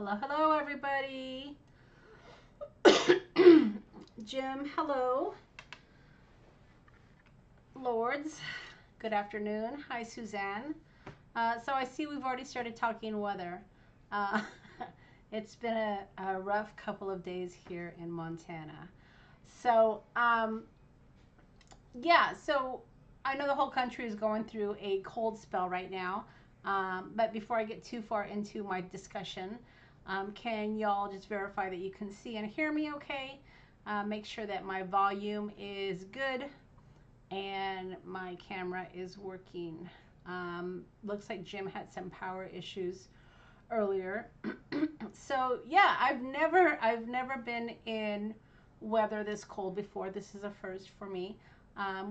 Hello, hello, everybody. Jim, hello. Lords, good afternoon. Hi, Suzanne. So I see we've already started talking weather. Uh, it's been a rough couple of days here in Montana. So, yeah, so I know the whole country is going through a cold spell right now. But before I get too far into my discussion, can y'all just verify that you can see and hear me okay? Make sure that my volume is good and my camera is working. Looks like Jim had some power issues earlier. So yeah, I've never been in weather this cold before. This is a first for me.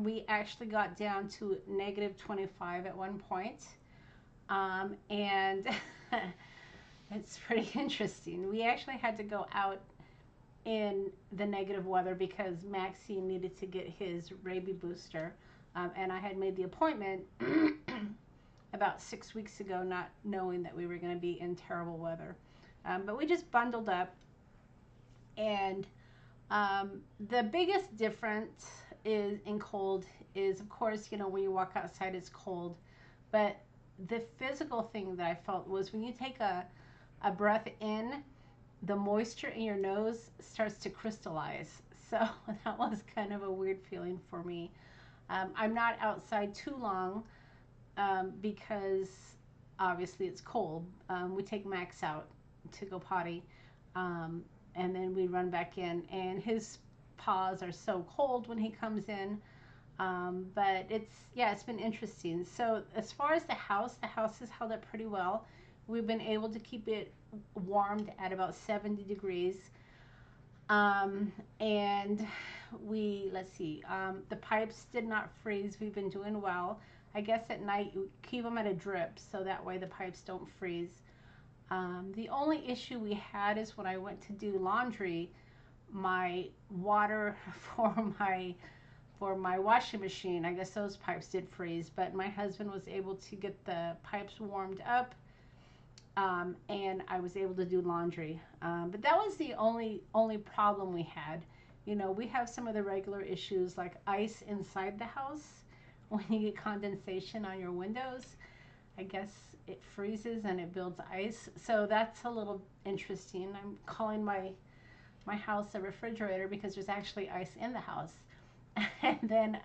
We actually got down to negative 25 at one point. And it's pretty interesting. We actually had to go out in the negative weather because Maxine needed to get his rabies booster. And I had made the appointment about 6 weeks ago, not knowing that we were going to be in terrible weather. But we just bundled up. And the biggest difference is in cold is, of course, when you walk outside, it's cold. But the physical thing that I felt was when you take a breath in, the moisture in your nose starts to crystallize. So that was kind of a weird feeling for me. I'm not outside too long because obviously it's cold. We take Max out to go potty, and then we run back in, and his paws are so cold when he comes in. But it's been interesting. So as far as the house has held up pretty well. We've been able to keep it warmed at about 70 degrees. And let's see, the pipes did not freeze. We've been doing well. I guess at night you keep them at a drip so that way the pipes don't freeze. The only issue we had is when I went to do laundry, my water for my washing machine, I guess those pipes did freeze, but my husband was able to get the pipes warmed up, and I was able to do laundry. But that was the only problem we had. We have some of the regular issues like ice inside the house. When you get condensation on your windows, I guess it freezes and it builds ice. So that's a little interesting. I'm calling my house a refrigerator because there's actually ice in the house. And then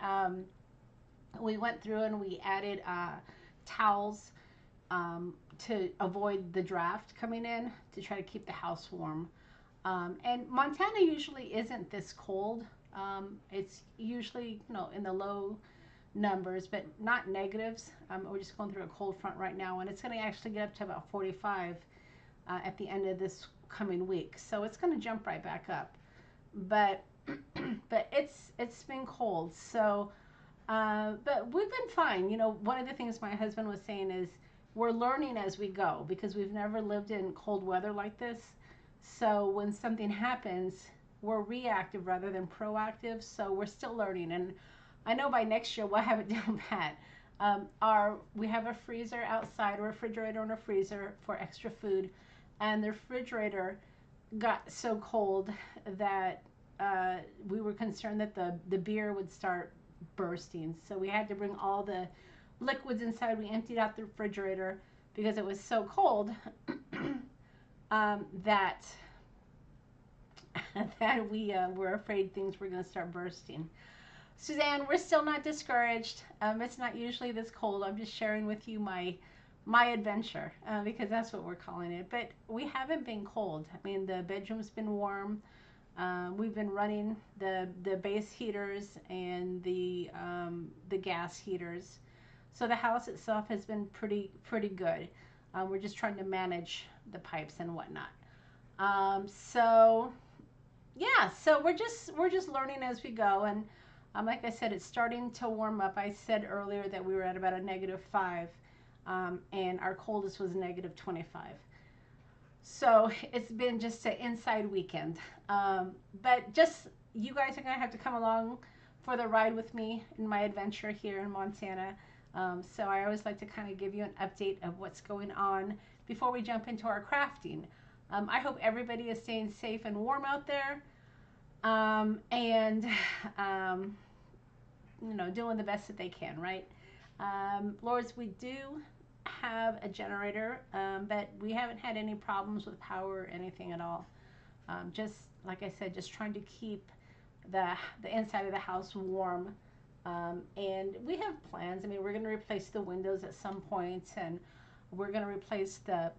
we went through and we added towels to avoid the draft coming in to try to keep the house warm. And Montana usually isn't this cold. It's usually in the low numbers, but not negatives. We're just going through a cold front right now, and it's going to actually get up to about 45 at the end of this coming week. So it's going to jump right back up. But but it's been cold. So but we've been fine. One of the things my husband was saying is we're learning as we go because we've never lived in cold weather like this. So when something happens, we're reactive rather than proactive. So we're still learning, and I know by next year we'll have it down pat. We have a freezer outside, a refrigerator and a freezer for extra food, and the refrigerator got so cold that we were concerned that the beer would start bursting. So we had to bring all the liquids inside. We emptied out the refrigerator because it was so cold that that we were afraid things were going to start bursting. Suzanne, we're still not discouraged. It's not usually this cold. I'm just sharing with you my adventure because that's what we're calling it. But we haven't been cold. I mean, the bedroom's been warm. We've been running the base heaters and the gas heaters, so the house itself has been pretty good. We're just trying to manage the pipes and whatnot. So yeah, so we're just learning as we go, and like I said, it's starting to warm up. I said earlier that we were at about a -5, and our coldest was -25. So it's been just an inside weekend. But just you guys are going to have to come along for the ride with me in my adventure here in Montana. So I always like to kind of give you an update of what's going on before we jump into our crafting. I hope everybody is staying safe and warm out there, and you know, doing the best that they can, right? Lords, we do have a generator, but we haven't had any problems with power or anything at all. Just like I said, just trying to keep the inside of the house warm. And we have plans. I mean, we're going to replace the windows at some point, and we're going to replace the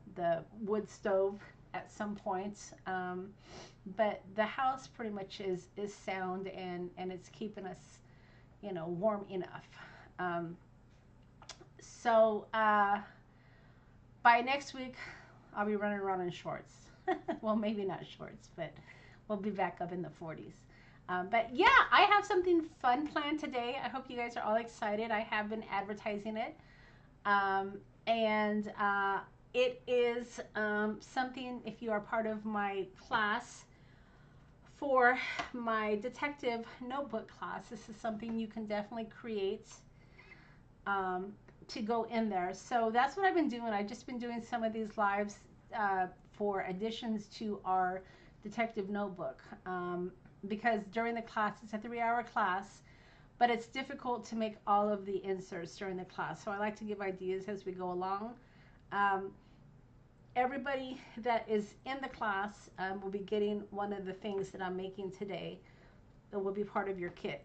wood stove at some point. But the house pretty much is sound, and it's keeping us, you know, warm enough. So by next week, I'll be running around in shorts. Well, maybe not shorts, but we'll be back up in the 40s. But yeah, I have something fun planned today. I hope you guys are all excited. I have been advertising it. And it is something, if you are part of my class for my detective notebook class, this is something you can definitely create to go in there. So that's what I've been doing. I've just been doing some of these lives for additions to our detective notebook. Because during the class, it's a 3-hour class, but it's difficult to make all of the inserts during the class. So I like to give ideas as we go along. Everybody that is in the class will be getting one of the things that I'm making today that will be part of your kit.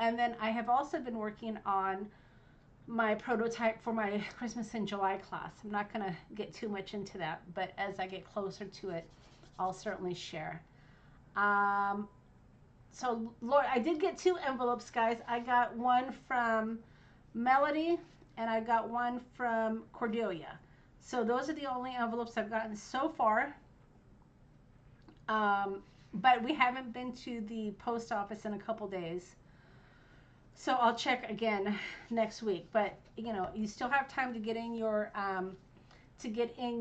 And then I have also been working on my prototype for my Christmas in July class. I'm not going to get too much into that, but as I get closer to it, I'll certainly share. So, Lord, I did get 2 envelopes, guys. I got one from Melody, and I got one from Cordelia. So those are the only envelopes I've gotten so far. But we haven't been to the post office in a couple days. So I'll check again next week. But, you know, you still have time to get in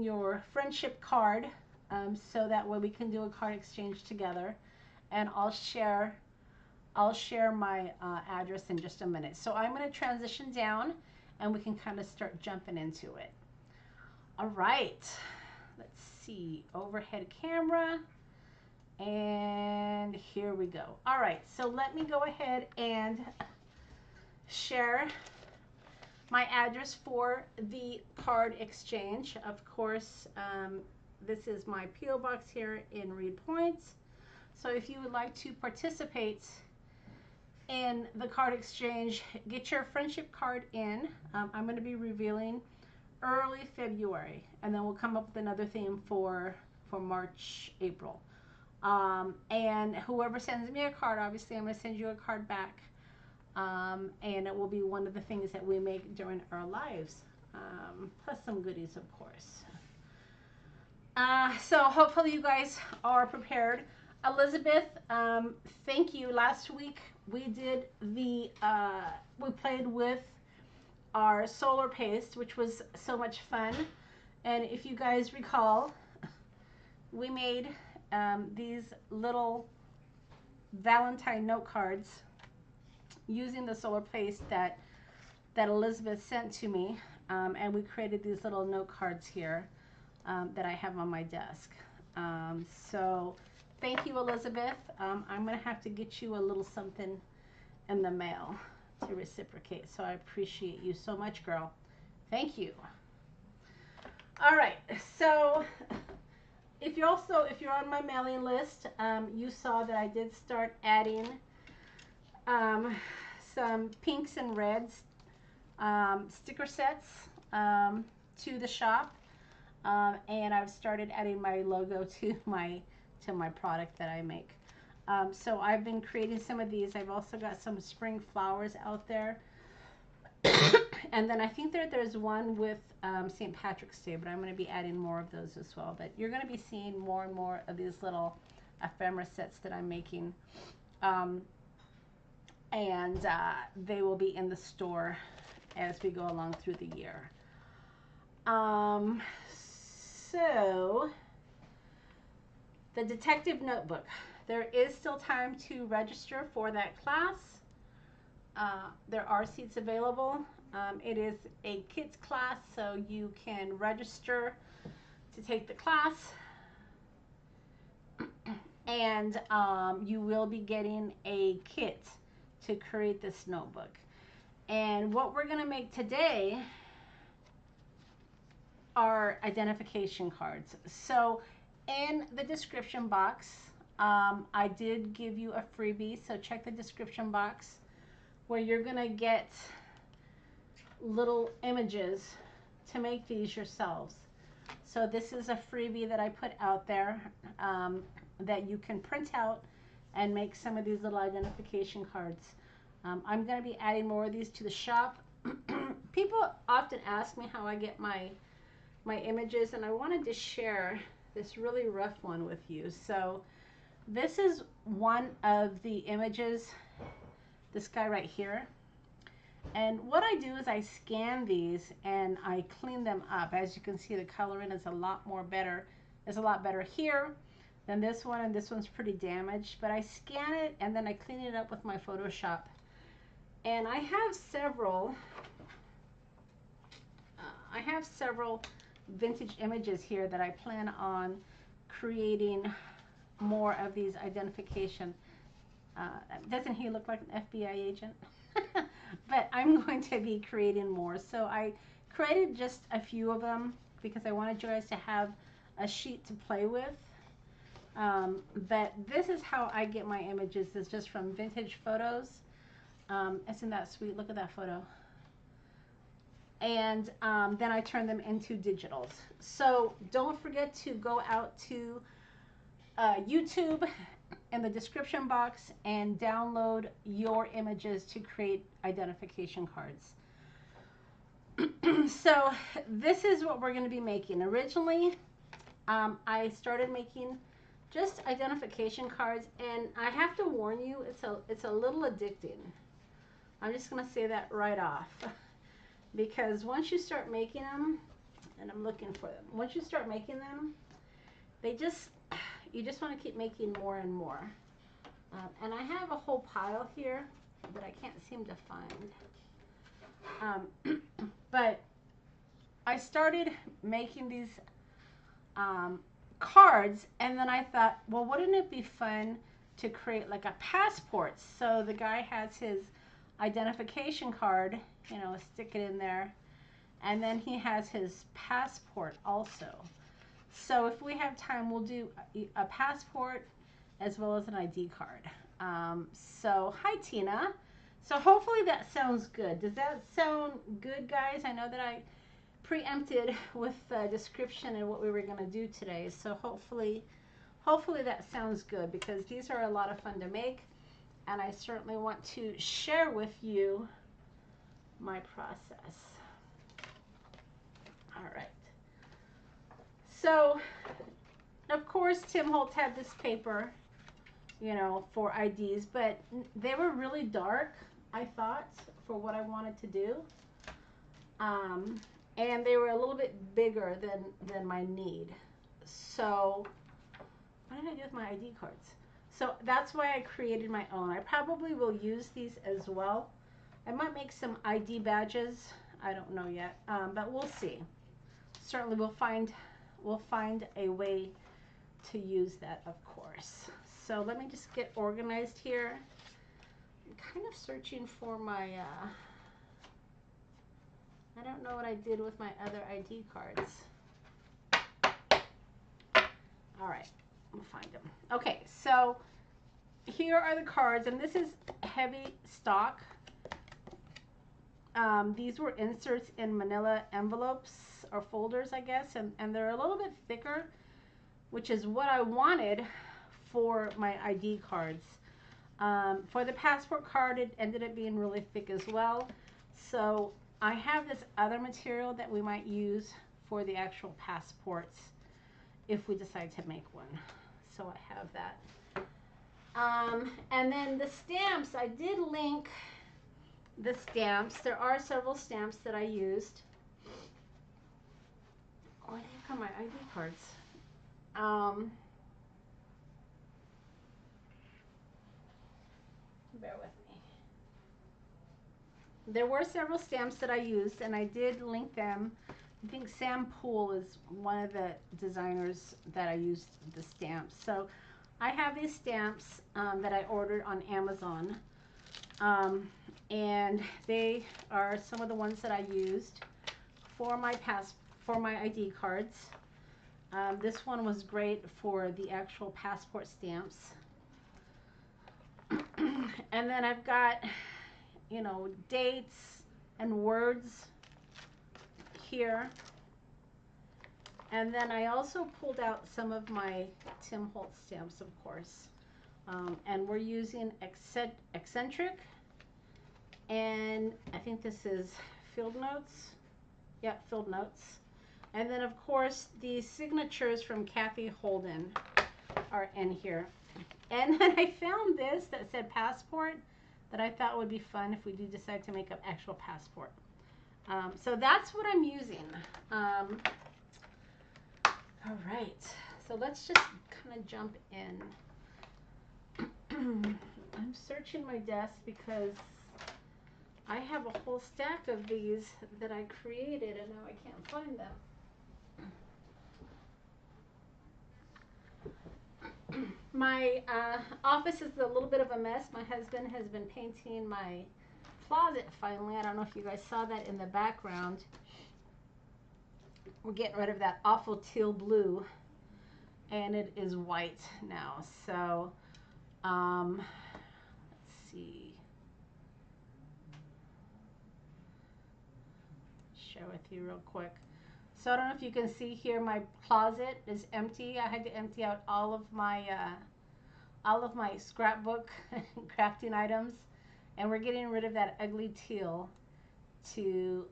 your friendship card, so that way we can do a card exchange together. And I'll share my address in just a minute. So I'm going to transition down, and we can kind of start jumping into it. All right, let's see, overhead camera, and here we go. All right, so let me go ahead and share my address for the card exchange. Of course, this is my P.O. box here in Reed Point. So if you would like to participate in the card exchange, get your friendship card in. I'm going to be revealing early February, and then we'll come up with another theme for March, April. And whoever sends me a card, obviously I'm going to send you a card back. And it will be one of the things that we make during our lives, plus some goodies, of course. So hopefully you guys are prepared. Elizabeth, thank you. Last week we did we played with our solar paste, which was so much fun. And if you guys recall, we made these little Valentine note cards using the solar paste that Elizabeth sent to me. And we created these little note cards here that I have on my desk. So thank you, Elizabeth. I'm going to have to get you a little something in the mail to reciprocate. So I appreciate you so much, girl. Thank you. All right. So if you're on my mailing list, you saw that I did start adding some pinks and reds sticker sets to the shop. And I've started adding my logo to my product that I make. So I've been creating some of these. I've also got some spring flowers out there. And then I think there's one with St. Patrick's Day, but I'm going to be adding more of those as well. But you're going to be seeing more and more of these little ephemera sets that I'm making. And they will be in the store as we go along through the year. So the detective notebook. There is still time to register for that class. There are seats available. It is a kids class, so you can register to take the class. And you will be getting a kit to create this notebook. And what we're going to make today are identification cards. So in the description box, I did give you a freebie, so check the description box where you're going to get little images to make these yourselves. So this is a freebie that I put out there that you can print out and make some of these little identification cards. I'm going to be adding more of these to the shop. People often ask me how I get my images, and I wanted to share this really rough one with you. So this is one of the images, this guy right here. And what I do is I scan these and I clean them up. As you can see, the coloring is a lot better here than this one, and this one's pretty damaged. But I scan it and then I clean it up with my Photoshop. And I have several vintage images here that I plan on creating more of these identification. Doesn't he look like an FBI agent? But I'm going to be creating more. So I created just a few of them because I wanted you guys to have a sheet to play with. But this is how I get my images. It's just from vintage photos. Isn't that sweet? Look at that photo. And then I turn them into digitals. So don't forget to go out to YouTube in the description box and download your images to create identification cards. So this is what we're going to be making. Originally, I started making just identification cards, and I have to warn you, it's a little addicting. I'm just going to say that right off. Because once you start making them, and I'm looking for them, once you start making them, you just want to keep making more and more. And I have a whole pile here that I can't seem to find. But I started making these cards, and then I thought, well, wouldn't it be fun to create like a passport? So the guy has his identification card, you know, stick it in there, and then he has his passport also. So if we have time, we'll do a passport as well as an ID card. So hi Tina. So hopefully that sounds good. Does that sound good, guys? I know that I preempted with the description and what we were going to do today. So hopefully that sounds good, because these are a lot of fun to make, and I certainly want to share with you my process. All right. So, of course, Tim Holtz had this paper, you know, for IDs, but they were really dark, I thought, for what I wanted to do. And they were a little bit bigger than my need. So, what did I do with my ID cards? So that's why I created my own. I probably will use these as well. I might make some ID badges. I don't know yet, but we'll see. Certainly we'll find a way to use that, of course. So let me just get organized here. I'm kind of searching for my, I don't know what I did with my other ID cards. All right, we'll find them. Okay, so here are the cards, and this is heavy stock. These were inserts in manila envelopes or folders, I guess, and they're a little bit thicker, which is what I wanted for my ID cards. For the passport card, it ended up being really thick as well. So I have this other material that we might use for the actual passports if we decide to make one. So I have that. And then the stamps, I did link the stamps. There are several stamps that I used. Oh, I didn't have my ID cards. Bear with me. There were several stamps that I used, and I did link them. I think Sam Poole is one of the designers that I used the stamps. So I have these stamps that I ordered on Amazon, and they are some of the ones that I used for my ID cards. This one was great for the actual passport stamps. And then I've got, you know, dates and words here. And then I also pulled out some of my Tim Holtz stamps, of course. And we're using eccentric. And I think this is field notes. Yep, field notes. And then, of course, the signatures from Kathy Holden are in here. And then I found this that said passport that I thought would be fun if we do decide to make an actual passport. So that's what I'm using. All right, so let's just kind of jump in. I'm searching my desk because I have a whole stack of these that I created and now I can't find them. My office is a little bit of a mess. My husband has been painting my closet finally. I don't know if you guys saw that in the background. We're getting rid of that awful teal blue and it is white now. So let's see. Share with you real quick. So I don't know if you can see here, my closet is empty. I had to empty out all of my scrapbook crafting items, and we're getting rid of that ugly teal to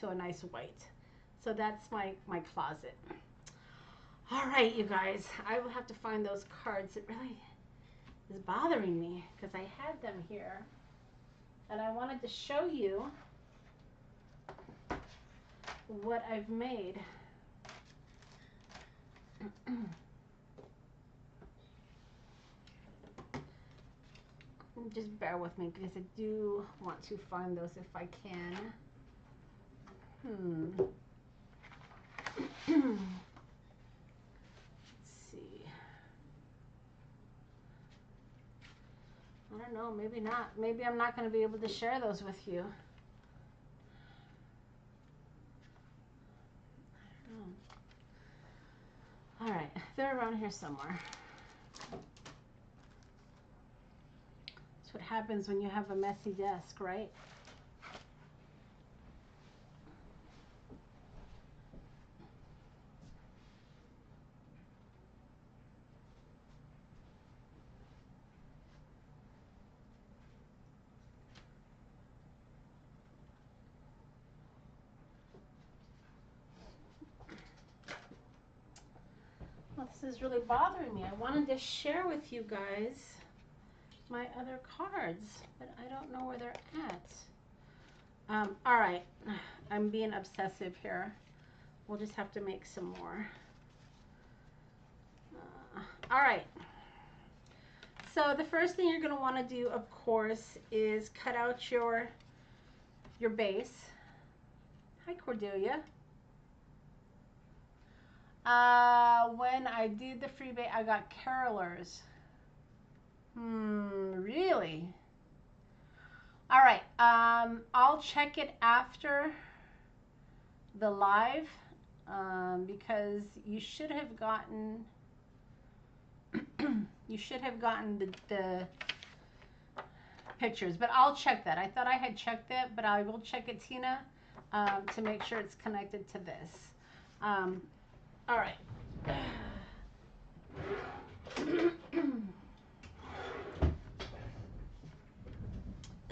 a nice white. So that's my closet. All right, you guys, I will have to find those cards. It really is bothering me because I had them here, and I wanted to show you what I've made. Just bear with me because I do want to find those if I can. Let's see. I don't know, maybe not. Maybe I'm not going to be able to share those with you. All right, they're around here somewhere. That's what happens when you have a messy desk, right? Well, this is really bothering me. I wanted to share with you guys my other cards, but I don't know where they're at. All right, I'm being obsessive here. We'll just have to make some more. All right. So the first thing you're going to want to do, of course, is cut out your base. Hi, Cordelia. When I did the freebie, I got carolers. Really? All right. I'll check it after the live because you should have gotten the pictures, but I'll check that. I thought I had checked it, but I will check it, Tina, to make sure it's connected to this. All right.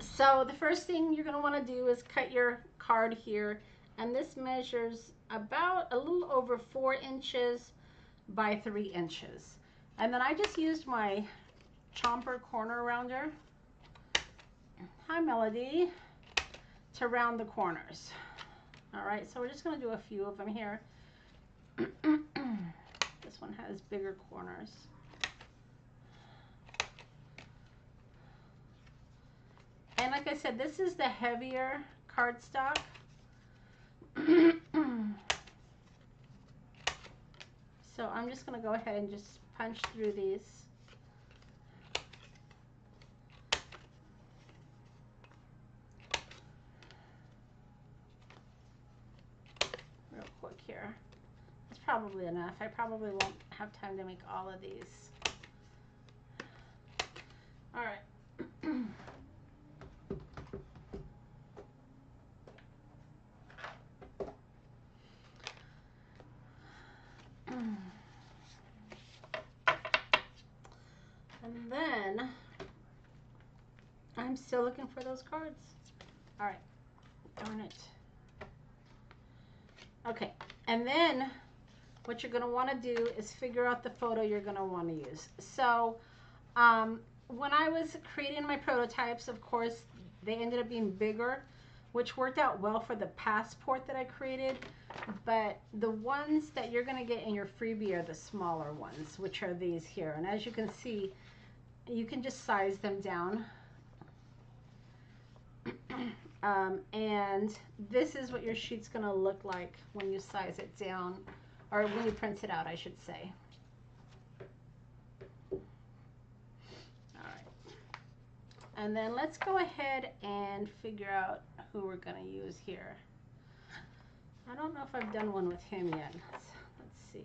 So the first thing you're going to want to do is cut your card here, and this measures about a little over 4 inches by 3 inches. And then I just used my chomper corner rounder, hi Melody, to round the corners. All right, so we're just going to do a few of them here. This one has bigger corners. And like I said, this is the heavier cardstock. So I'm just going to go ahead and just punch through these. Real quick here. It's probably enough. I probably won't have time to make all of these. All right. And then I'm still looking for those cards. All right, darn it. Okay, and then what you're going to want to do is figure out the photo you're going to want to use. So when I was creating my prototypes, of course, they ended up being bigger, which worked out well for the passport that I created. But the ones that you're going to get in your freebie are the smaller ones, which are these here. And as you can see, you can just size them down. And this is what your sheet's going to look like when you size it down, or when you print it out, I should say. All right. And then let's go ahead and figure out who we're going to use here. I don't know if I've done one with him yet. Let's see.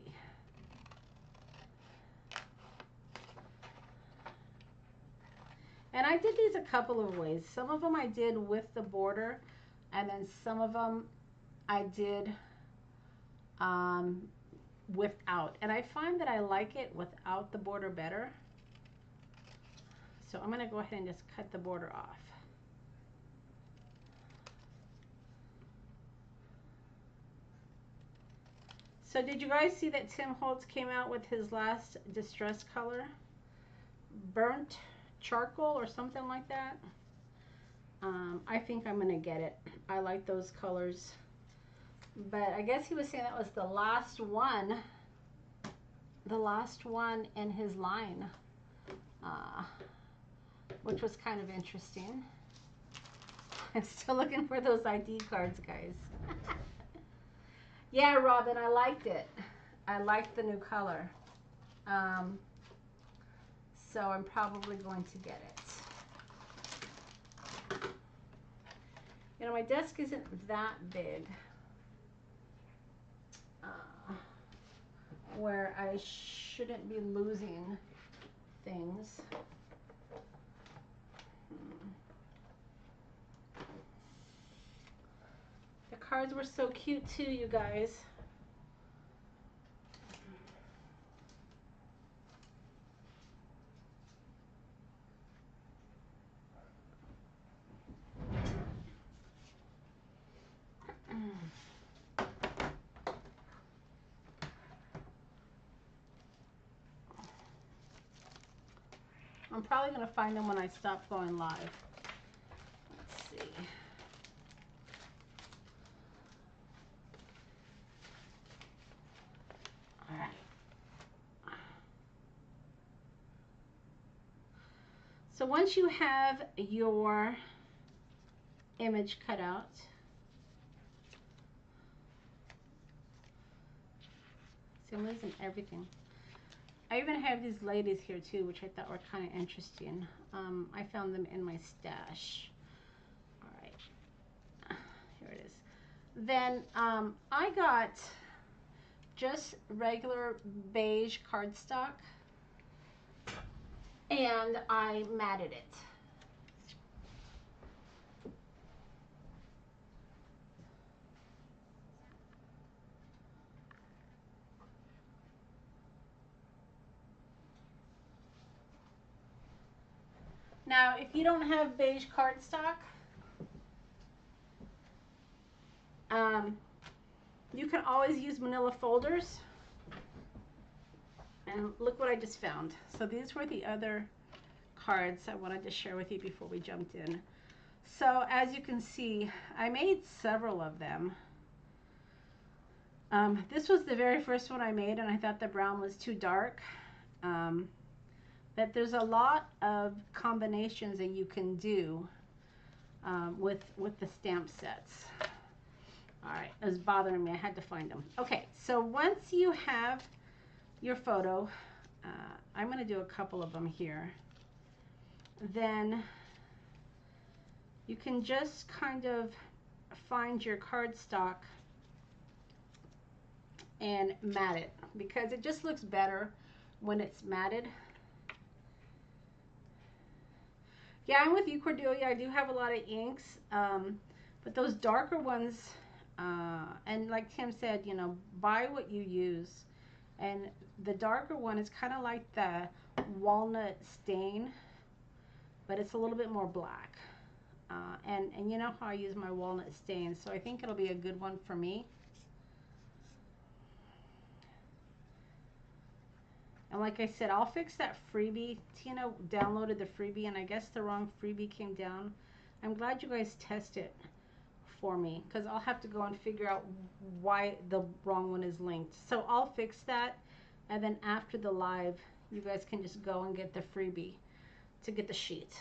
And I did these a couple of ways. Some of them I did with the border, and then some of them I did without. And I find that I like it without the border better. So I'm going to go ahead and just cut the border off. So did you guys see that Tim Holtz came out with his last distress color? Burnt charcoal or something like that. I think I'm going to get it. I like those colors. But I guess he was saying that was the last one. The last one in his line. Which was kind of interesting. I'm still looking for those ID cards, guys. Yeah, Robin, I liked it. I liked the new color. So I'm probably going to get it. You know, my desk isn't that big where I shouldn't be losing things. The cards were so cute too, you guys. I'm probably going to find them when I stop going live. Let's see. All right. So once you have your image cut out, see, I'm losing everything. I even have these ladies here too, which I thought were kind of interesting. I found them in my stash. All right, here it is. Then I got just regular beige cardstock, and I matted it. Now, if you don't have beige cardstock, you can always use manila folders. And look what I just found. So these were the other cards I wanted to share with you before we jumped in. So as you can see, I made several of them. This was the very first one I made, and I thought the brown was too dark. But there's a lot of combinations that you can do with the stamp sets. All right, it was bothering me. I had to find them. Okay, so once you have your photo, I'm going to do a couple of them here. Then you can just kind of find your cardstock and mat it, because it just looks better when it's matted. Yeah, I'm with you, Cordelia. I do have a lot of inks, but those darker ones, and like Tim said, you know, buy what you use. And the darker one is kind of like the walnut stain, but it's a little bit more black. And you know how I use my walnut stain, so I think it'll be a good one for me. And like I said, I'll fix that freebie. Tina downloaded the freebie, and I guess the wrong freebie came down. I'm glad you guys tested for me, because I'll have to go and figure out why the wrong one is linked. So I'll fix that, and then after the live, you guys can just go and get the freebie to get the sheet.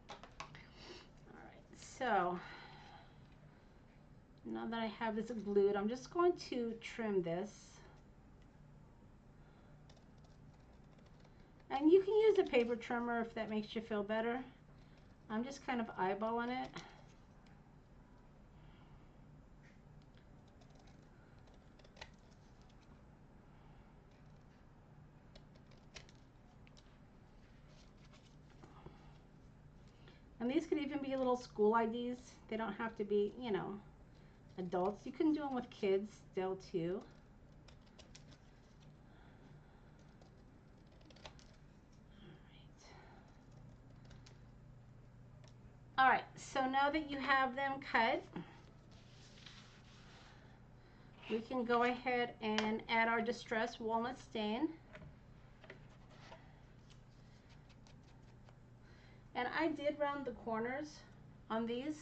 All right, so now that I have this glued, I'm just going to trim this. And you can use a paper trimmer if that makes you feel better. I'm just kind of eyeballing it. And these could even be little school IDs. They don't have to be, you know, adults. You can do them with kids still too. All right, so now that you have them cut, we can go ahead and add our distressed walnut stain. And I did round the corners on these.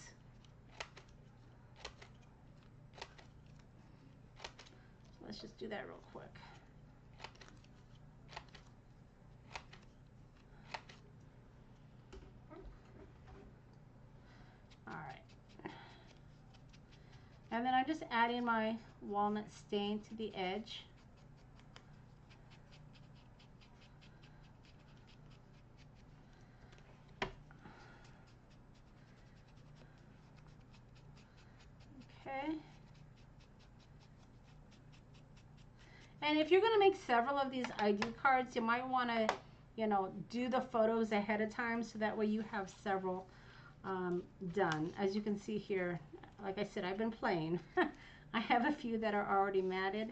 So let's just do that real quick. All right. And then I'm just adding my walnut stain to the edge. Okay. And if you're going to make several of these ID cards, you might want to, you know, do the photos ahead of time so that way you have several done. As you can see here, like I said, I've been playing. I have a few that are already matted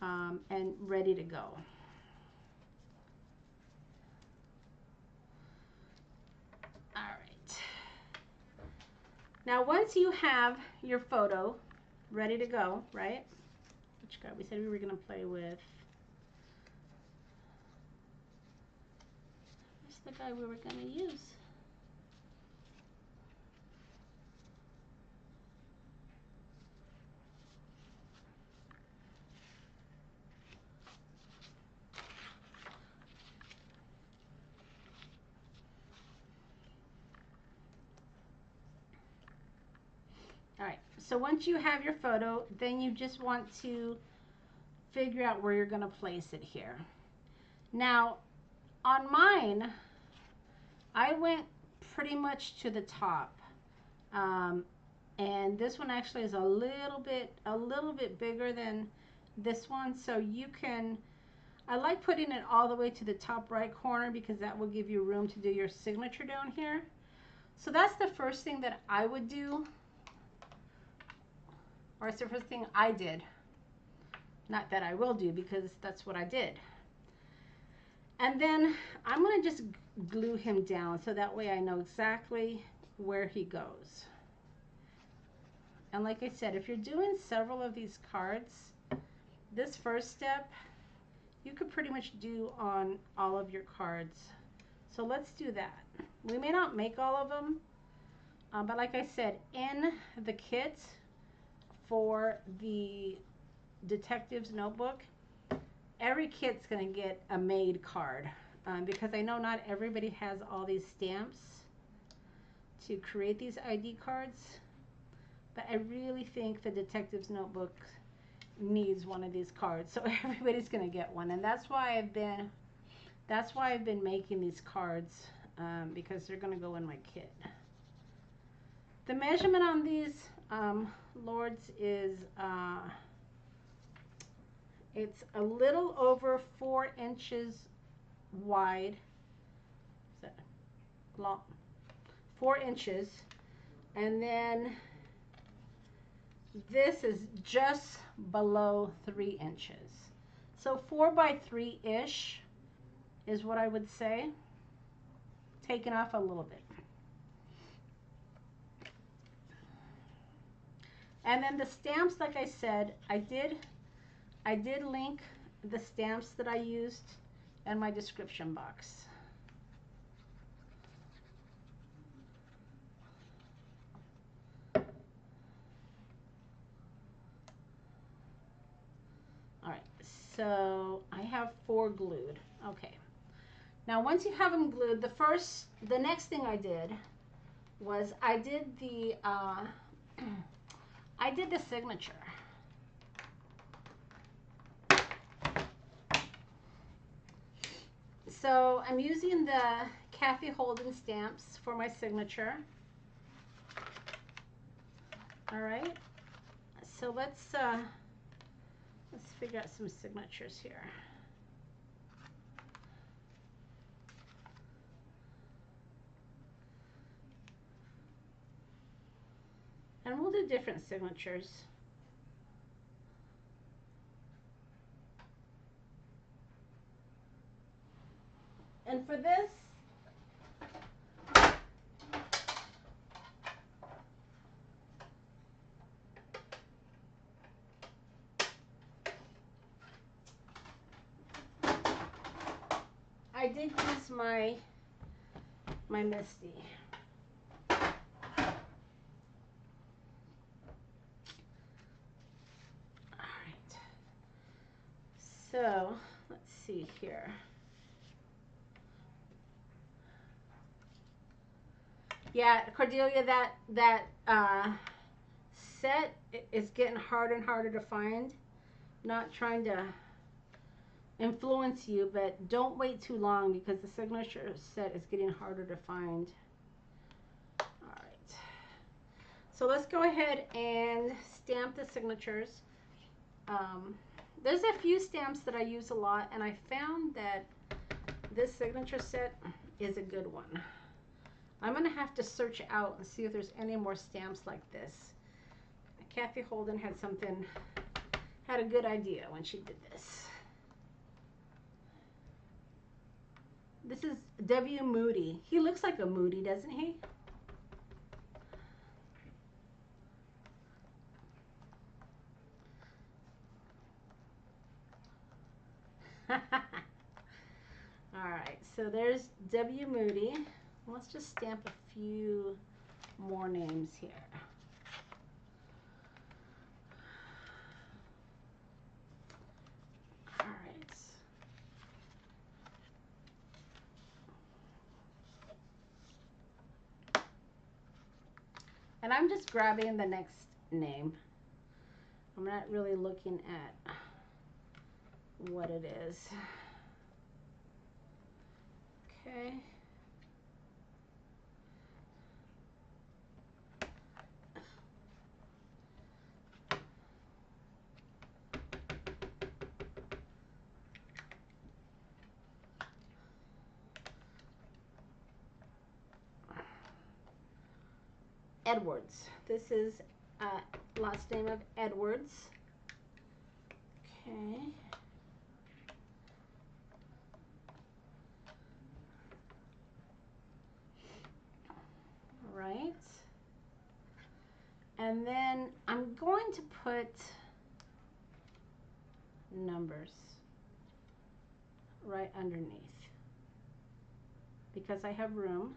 and ready to go. All right. Now, once you have your photo ready to go, right? Which guy we said we were going to play with? Where's the guy we were going to use? All right, so once you have your photo, then you just want to figure out where you're going to place it here. Now, on mine, I went pretty much to the top. And this one actually is a little bit bigger than this one, so you can, I like putting it all the way to the top right corner because that will give you room to do your signature down here. So that's the first thing that I would do, or it's the first thing I did. Not that I will do, because that's what I did. And then I'm going to just glue him down so that way I know exactly where he goes. And like I said, if you're doing several of these cards, this first step you could pretty much do on all of your cards. So let's do that. We may not make all of them, but like I said, in the kit for the detective's notebook, every kit's going to get a made card, because I know not everybody has all these stamps to create these ID cards, but I really think the detective's notebook needs one of these cards, so everybody's going to get one. And that's why I've been That's why I've been making these cards, because they're going to go in my kit. The measurement on these Lords is it's a little over 4 inches wide. Is that long? 4 inches. And then this is just below 3 inches. So 4 by 3-ish is what I would say. Taking off a little bit. And then the stamps, like I said, I did link the stamps that I used in my description box. All right, so I have 4 glued. Okay. Now, once you have them glued, the next thing I did was I did the signature. So I'm using the Kathy Holden stamps for my signature. All right. So let's figure out some signatures here. And we'll do different signatures. And for this, I did use my Misty. So let's see here. Yeah, Cordelia, that set is getting harder and harder to find. Not trying to influence you, but don't wait too long because the signature set is getting harder to find. All right. So let's go ahead and stamp the signatures. There's a few stamps that I use a lot, and I found that this signature set is a good one. I'm going to have to search out and see if there's any more stamps like this. Kathy Holden had a good idea when she did this. This is W. Moody. He looks like a Moody, doesn't he? Alright, so there's W. Moody. Let's just stamp a few more names here. Alright. And I'm just grabbing the next name. I'm not really looking at what it is. Okay. Edwards. This is last name of Edwards. Okay. All right. And then I'm going to put numbers right underneath because I have room.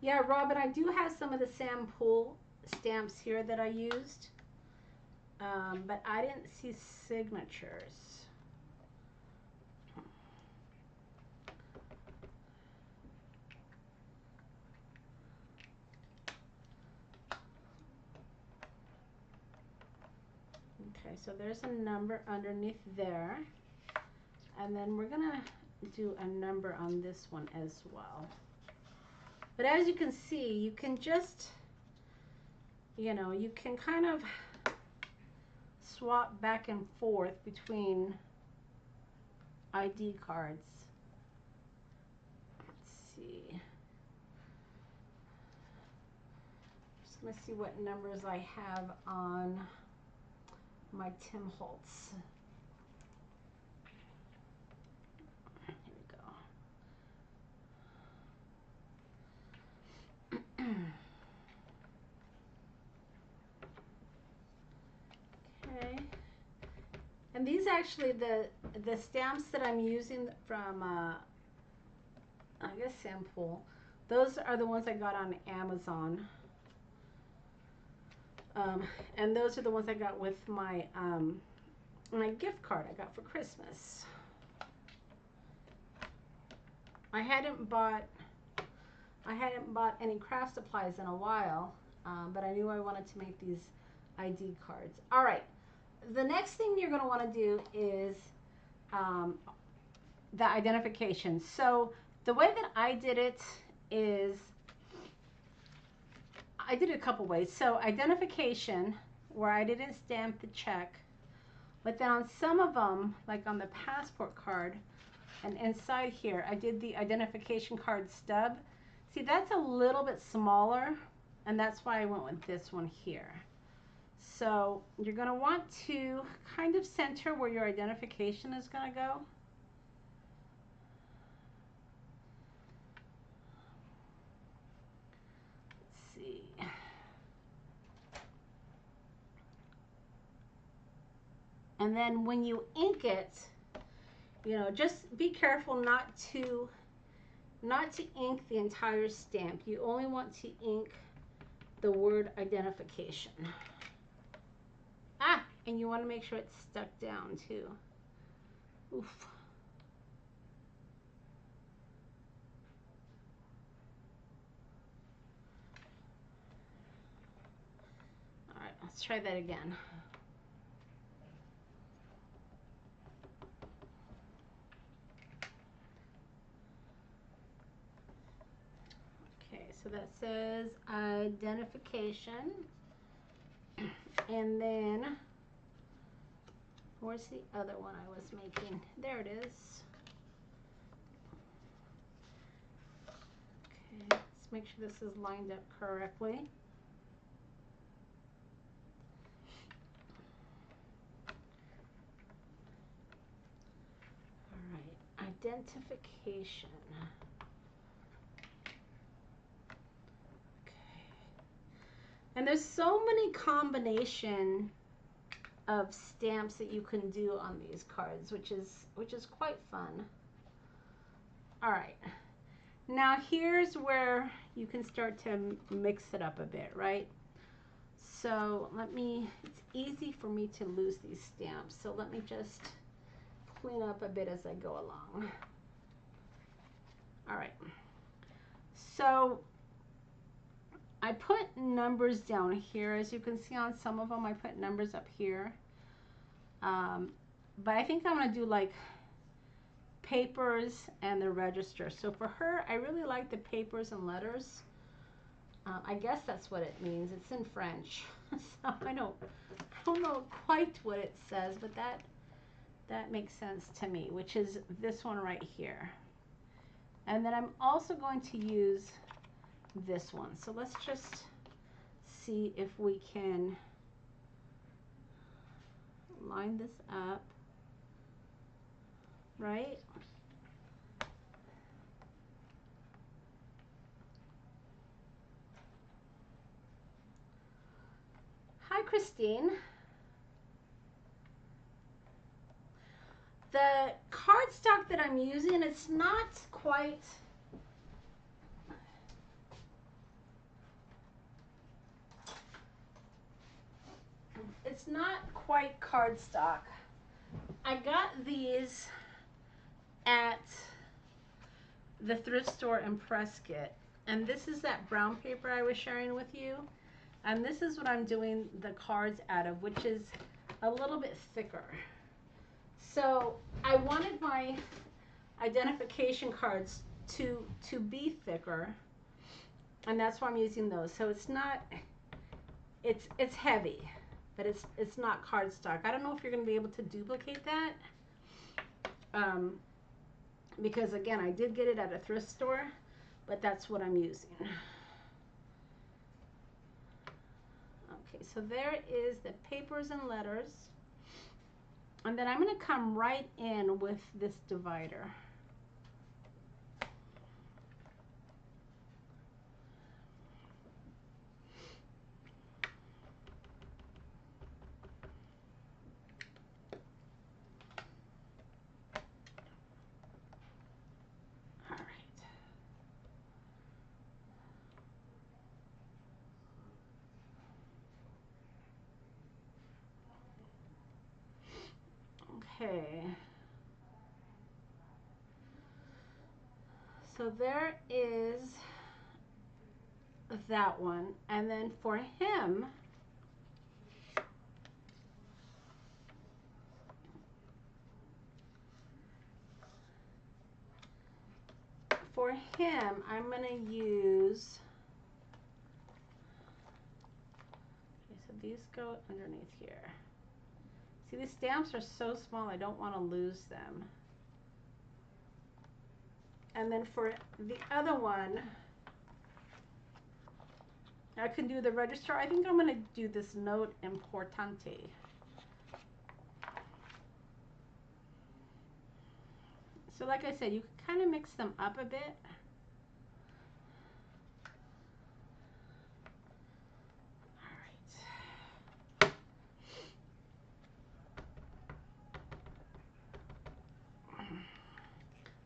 Yeah, Robin, I do have some of the Sam Poole stamps here that I used, but I didn't see signatures. so there's a number underneath there. And then we're gonna do a number on this one as well. But as you can see, you can just, you know, you can kind of swap back and forth between ID cards. Let's see. Just gonna see what numbers I have on my Tim Holtz. Here we go. Okay. And these actually, the stamps that I'm using from, I guess Sampool, those are the ones I got on Amazon. And those are the ones I got with my my gift card I got for Christmas. I hadn't bought any craft supplies in a while, but I knew I wanted to make these ID cards. All right, the next thing you're going to want to do is the identification. So the way that I did it is, I did it a couple ways. So identification, where I didn't stamp the check, but then on some of them, like on the passport card and inside here, I did the identification card stub. See, that's a little bit smaller, and that's why I went with this one here. So you're going to want to kind of center where your identification is going to go. And then when you ink it, you know, just be careful not to ink the entire stamp. You only want to ink the word identification. Ah, and you want to make sure it's stuck down too. Oof. All right, let's try that again. So that says identification. And then, where's the other one I was making? There it is. Okay, let's make sure this is lined up correctly. All right, identification. And there's so many combination of stamps that you can do on these cards, which is quite fun. All right, now here's where you can start to mix it up a bit, right? So it's easy for me to lose these stamps, so let me just clean up a bit as I go along. All right, so I put numbers down here. As you can see on some of them, I put numbers up here. But I think I'm going to do like papers and the register. So for her, I really like the papers and letters. I guess that's what it means. It's in French. So I don't know quite what it says, but that makes sense to me, which is this one right here. And then I'm also going to use this one. So let's just see if we can line this up, right? Hi, Christine. The cardstock that I'm using, it's not quite cardstock. I got these at the thrift store in Prescott, and this is that brown paper I was sharing with you, and this is what I'm doing the cards out of, which is a little bit thicker. So I wanted my identification cards to be thicker, and that's why I'm using those. So it's not, it's heavy, but it's not cardstock. I don't know if you're going to be able to duplicate that, because again, I did get it at a thrift store, but that's what I'm using. Okay, so there is the papers and letters. And then I'm going to come right in with this divider. All right. Okay. So there is that one. And then for him, I'm going to use, okay, so these go underneath here. See, these stamps are so small, I don't want to lose them. And then for the other one, I can do the register. I think I'm going to do this note importante. So like I said, you can kind of mix them up a bit. All right.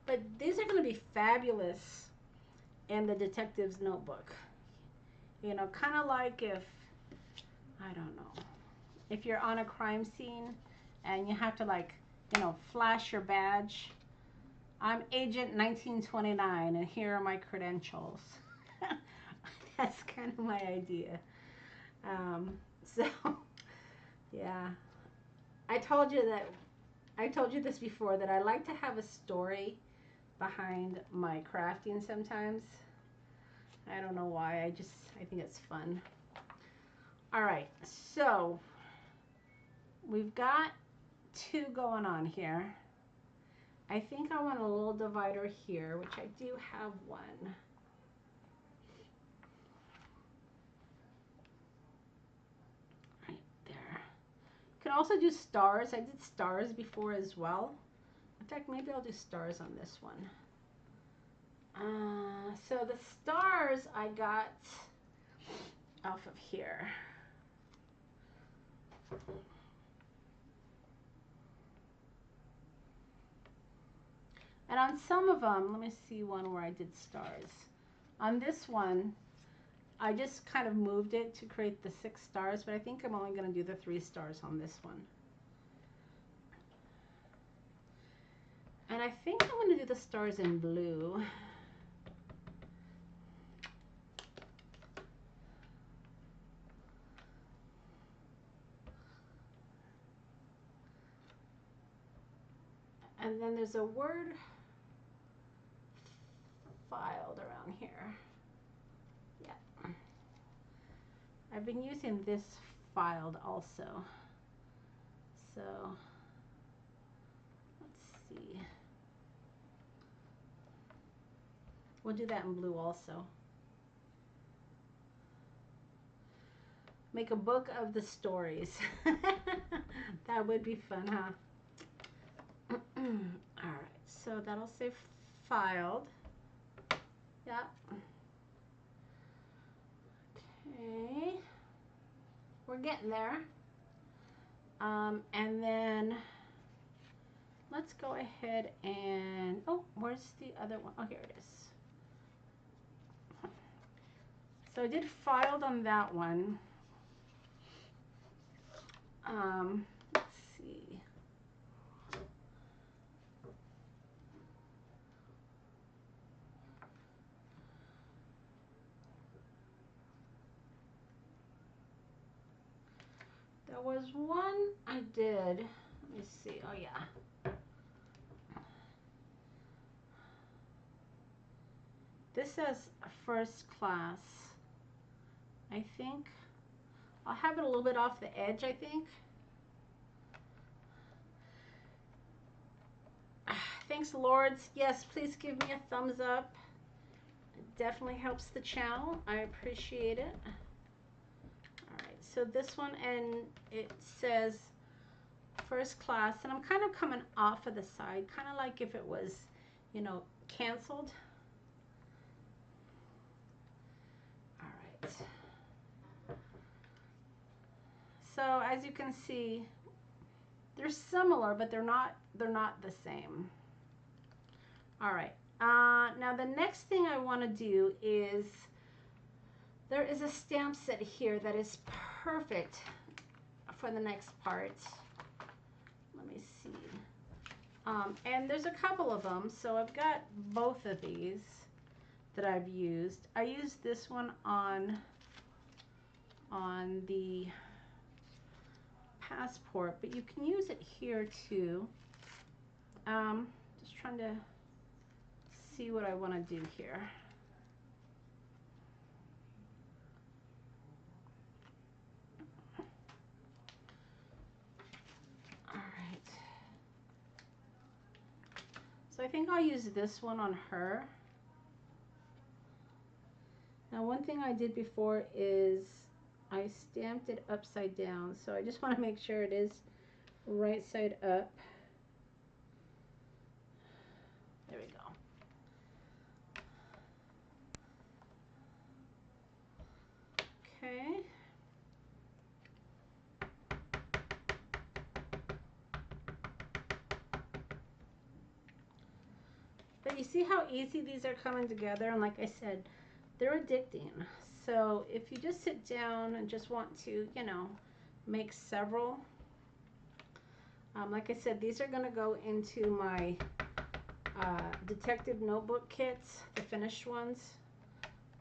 But these are going to be fabulous in the detective's notebook. You know, kind of like if, I don't know, if you're on a crime scene and you have to, like, you know, flash your badge. I'm Agent 1929 and here are my credentials. That's kind of my idea. So, yeah. I told you this before, that I like to have a story behind my crafting sometimes. I don't know why, I think it's fun. All right, so we've got two going on here. I think I want a little divider here, which I do have one. Right there. You can also do stars. I did stars before as well. In fact, maybe I'll do stars on this one. So the stars I got off of here. And on some of them, let me see one where I did stars. On this one, I just kind of moved it to create the 6 stars, but I think I'm only going to do the 3 stars on this one. And I think I'm going to do the stars in blue. And then there's a word filed around here. Yeah. I've been using this filed also. So let's see. We'll do that in blue also. Make a book of the stories. That would be fun, huh? All right, so that'll say filed. Yeah. Okay. We're getting there. And then let's go ahead and, oh, where's the other one? Oh, here it is. So I did filed on that one. Let's see. The There was one I did. Let me see. Oh yeah. This says first class. I think I'll have it a little bit off the edge, I think. Thanks, Lords. Yes, please give me a thumbs up. It definitely helps the channel. I appreciate it. Alright, so this one, and it says first class, and I'm kind of coming off of the side, kind of like if it was, you know, canceled. Alright. So as you can see, they're similar, but they're not the same. Alright. Now the next thing I want to do is, there is a stamp set here that is perfect for the next part. Let me see. And there's a couple of them, so I've got both of these that I've used. I used this one on the passport, but you can use it here too. Just trying to see what I want to do here. Alright. So I think I'll use this one on her. Now one thing I did before is I stamped it upside down, so I just want to make sure it is right side up. There we go. Okay. But you see how easy these are coming together, and like I said, they're addicting. So if you just sit down and just want to, you know, make several, like I said, these are going to go into my detective notebook kits, the finished ones.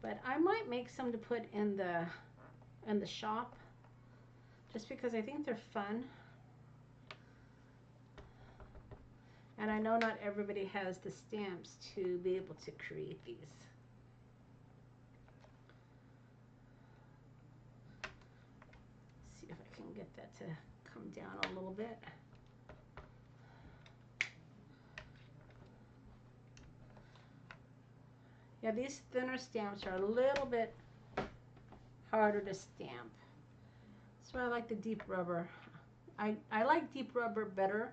But I might make some to put in the shop, just because I think they're fun. And I know not everybody has the stamps to be able to create these. See if I can get that to come down a little bit. Yeah, these thinner stamps are a little bit harder to stamp. So I like the deep rubber. I like deep rubber better,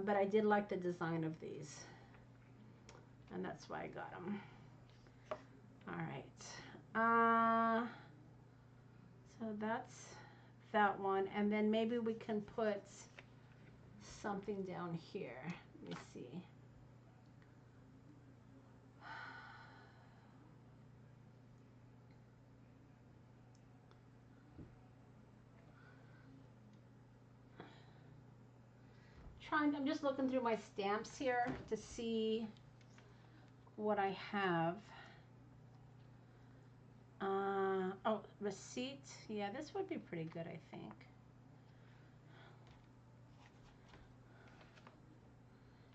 but I did like the design of these. And that's why I got them. Alright. So that's that one. And then maybe we can put something down here. Let me see. I'm just looking through my stamps here to see what I have. Oh, receipt. Yeah, this would be pretty good, I think.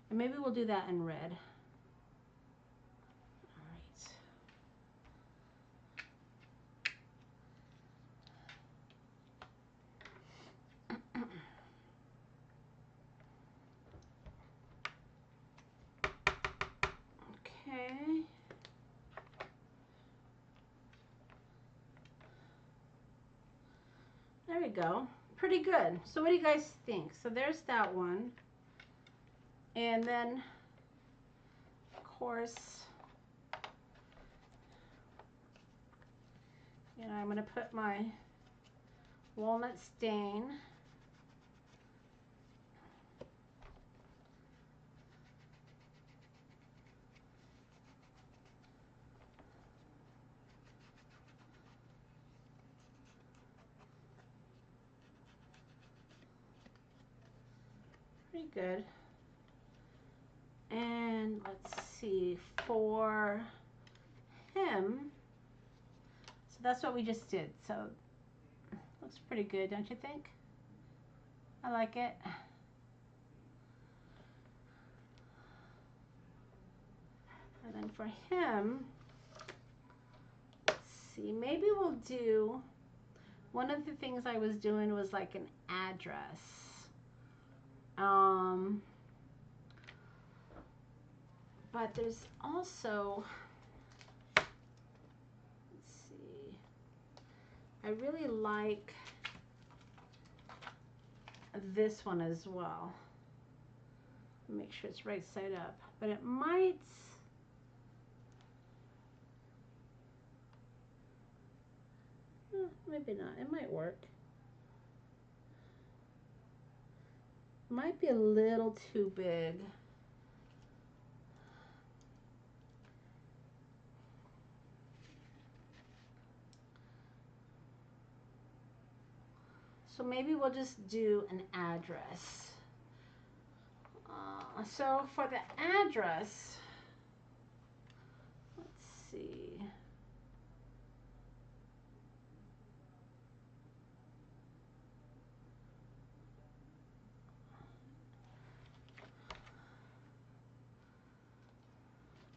And maybe we'll do that in red. Okay. There we go. Pretty good. So what do you guys think? So there's that one. And then, of course, you know, I'm going to put my walnut stain. Pretty good. And let's see, for him, so that's what we just did. So looks pretty good, don't you think? I like it. And then for him, let's see, maybe we'll do, one of the things I was doing was like an address. But there's also, let's see, I really like this one as well. Make sure it's right side up, but it might, maybe not, it might work. Might be a little too big. So maybe we'll just do an address. So for the address, let's see.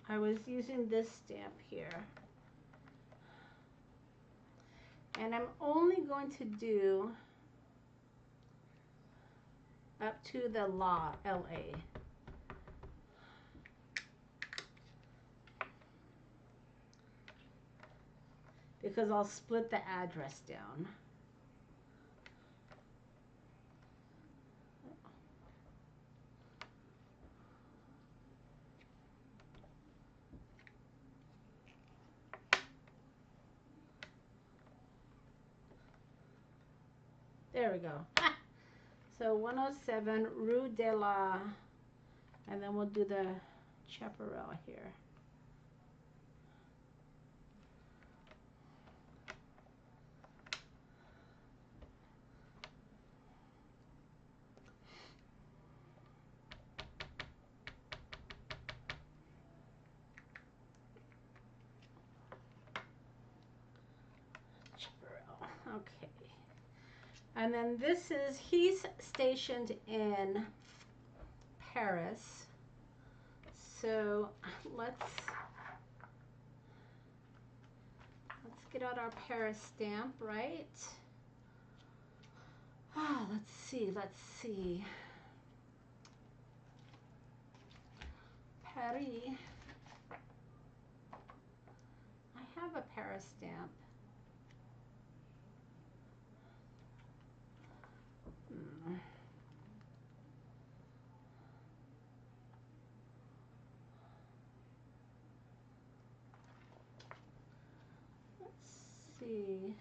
I was using this stamp here. And I'm only going to do up to the law, LA. Because I'll split the address down. There we go. Ah! So 107 Rue de la, and then we'll do the chaparral here. Chaparral. Okay. And then this is, he's stationed in Paris. So let's get out our Paris stamp, right? Ah, let's see. Paris. I have a Paris stamp. Let's see.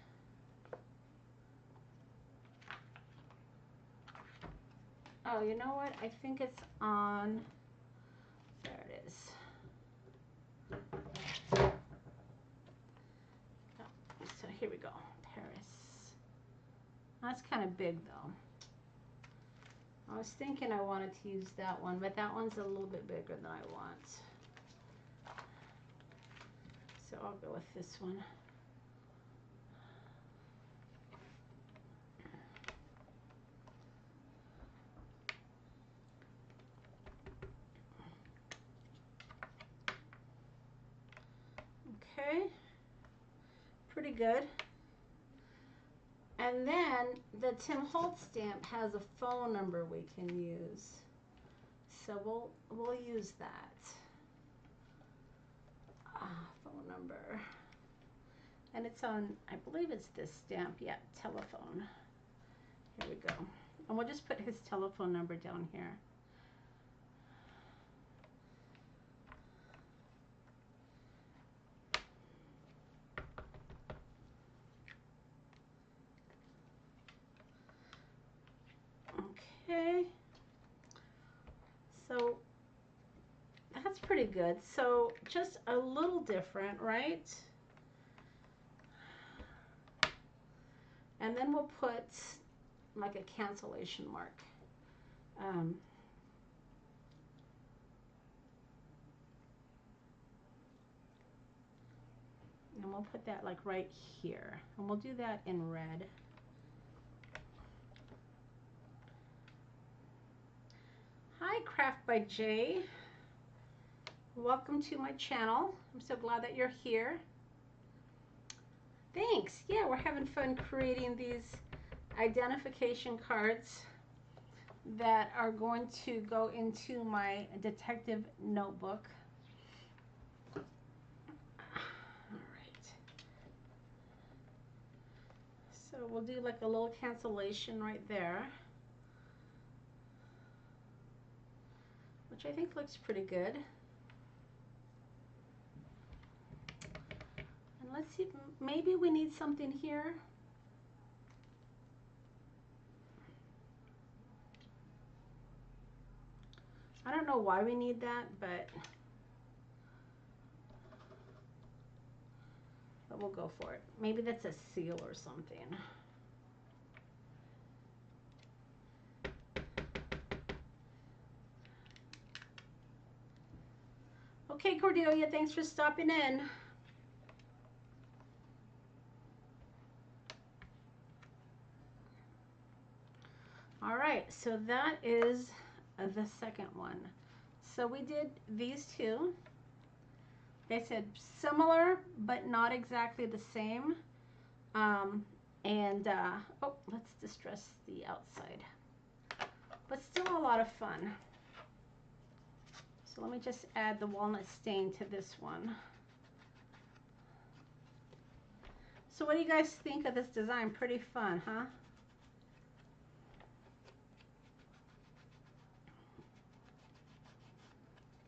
Oh, you know what? I think it's on, there it is. Oh, so here we go, Paris. That's kind of big though. I was thinking I wanted to use that one, but that one's a little bit bigger than I want. So I'll go with this one. Okay, pretty good. And then the Tim Holtz stamp has a phone number we can use. So we'll use that. Phone number. And it's on, I believe it's this stamp, yeah, telephone. Here we go. And we'll just put his telephone number down here. Okay. So that's pretty good. So just a little different, right? And then we'll put like a cancellation mark. And we'll put that like right here. And we'll do that in red. Craft by Jay. Welcome to my channel. I'm so glad that you're here. Thanks. Yeah, we're having fun creating these identification cards that are going to go into my detective notebook. All right. So we'll do like a little cancellation right there, which I think looks pretty good. And let's see, maybe we need something here. I don't know why we need that, but we'll go for it. Maybe that's a seal or something. Okay, Cordelia, thanks for stopping in. All right, so that is the second one. So we did these two. They said similar, but not exactly the same. Oh, let's distress the outside. But still a lot of fun. So let me just add the walnut stain to this one. So what do you guys think of this design? Pretty fun, huh?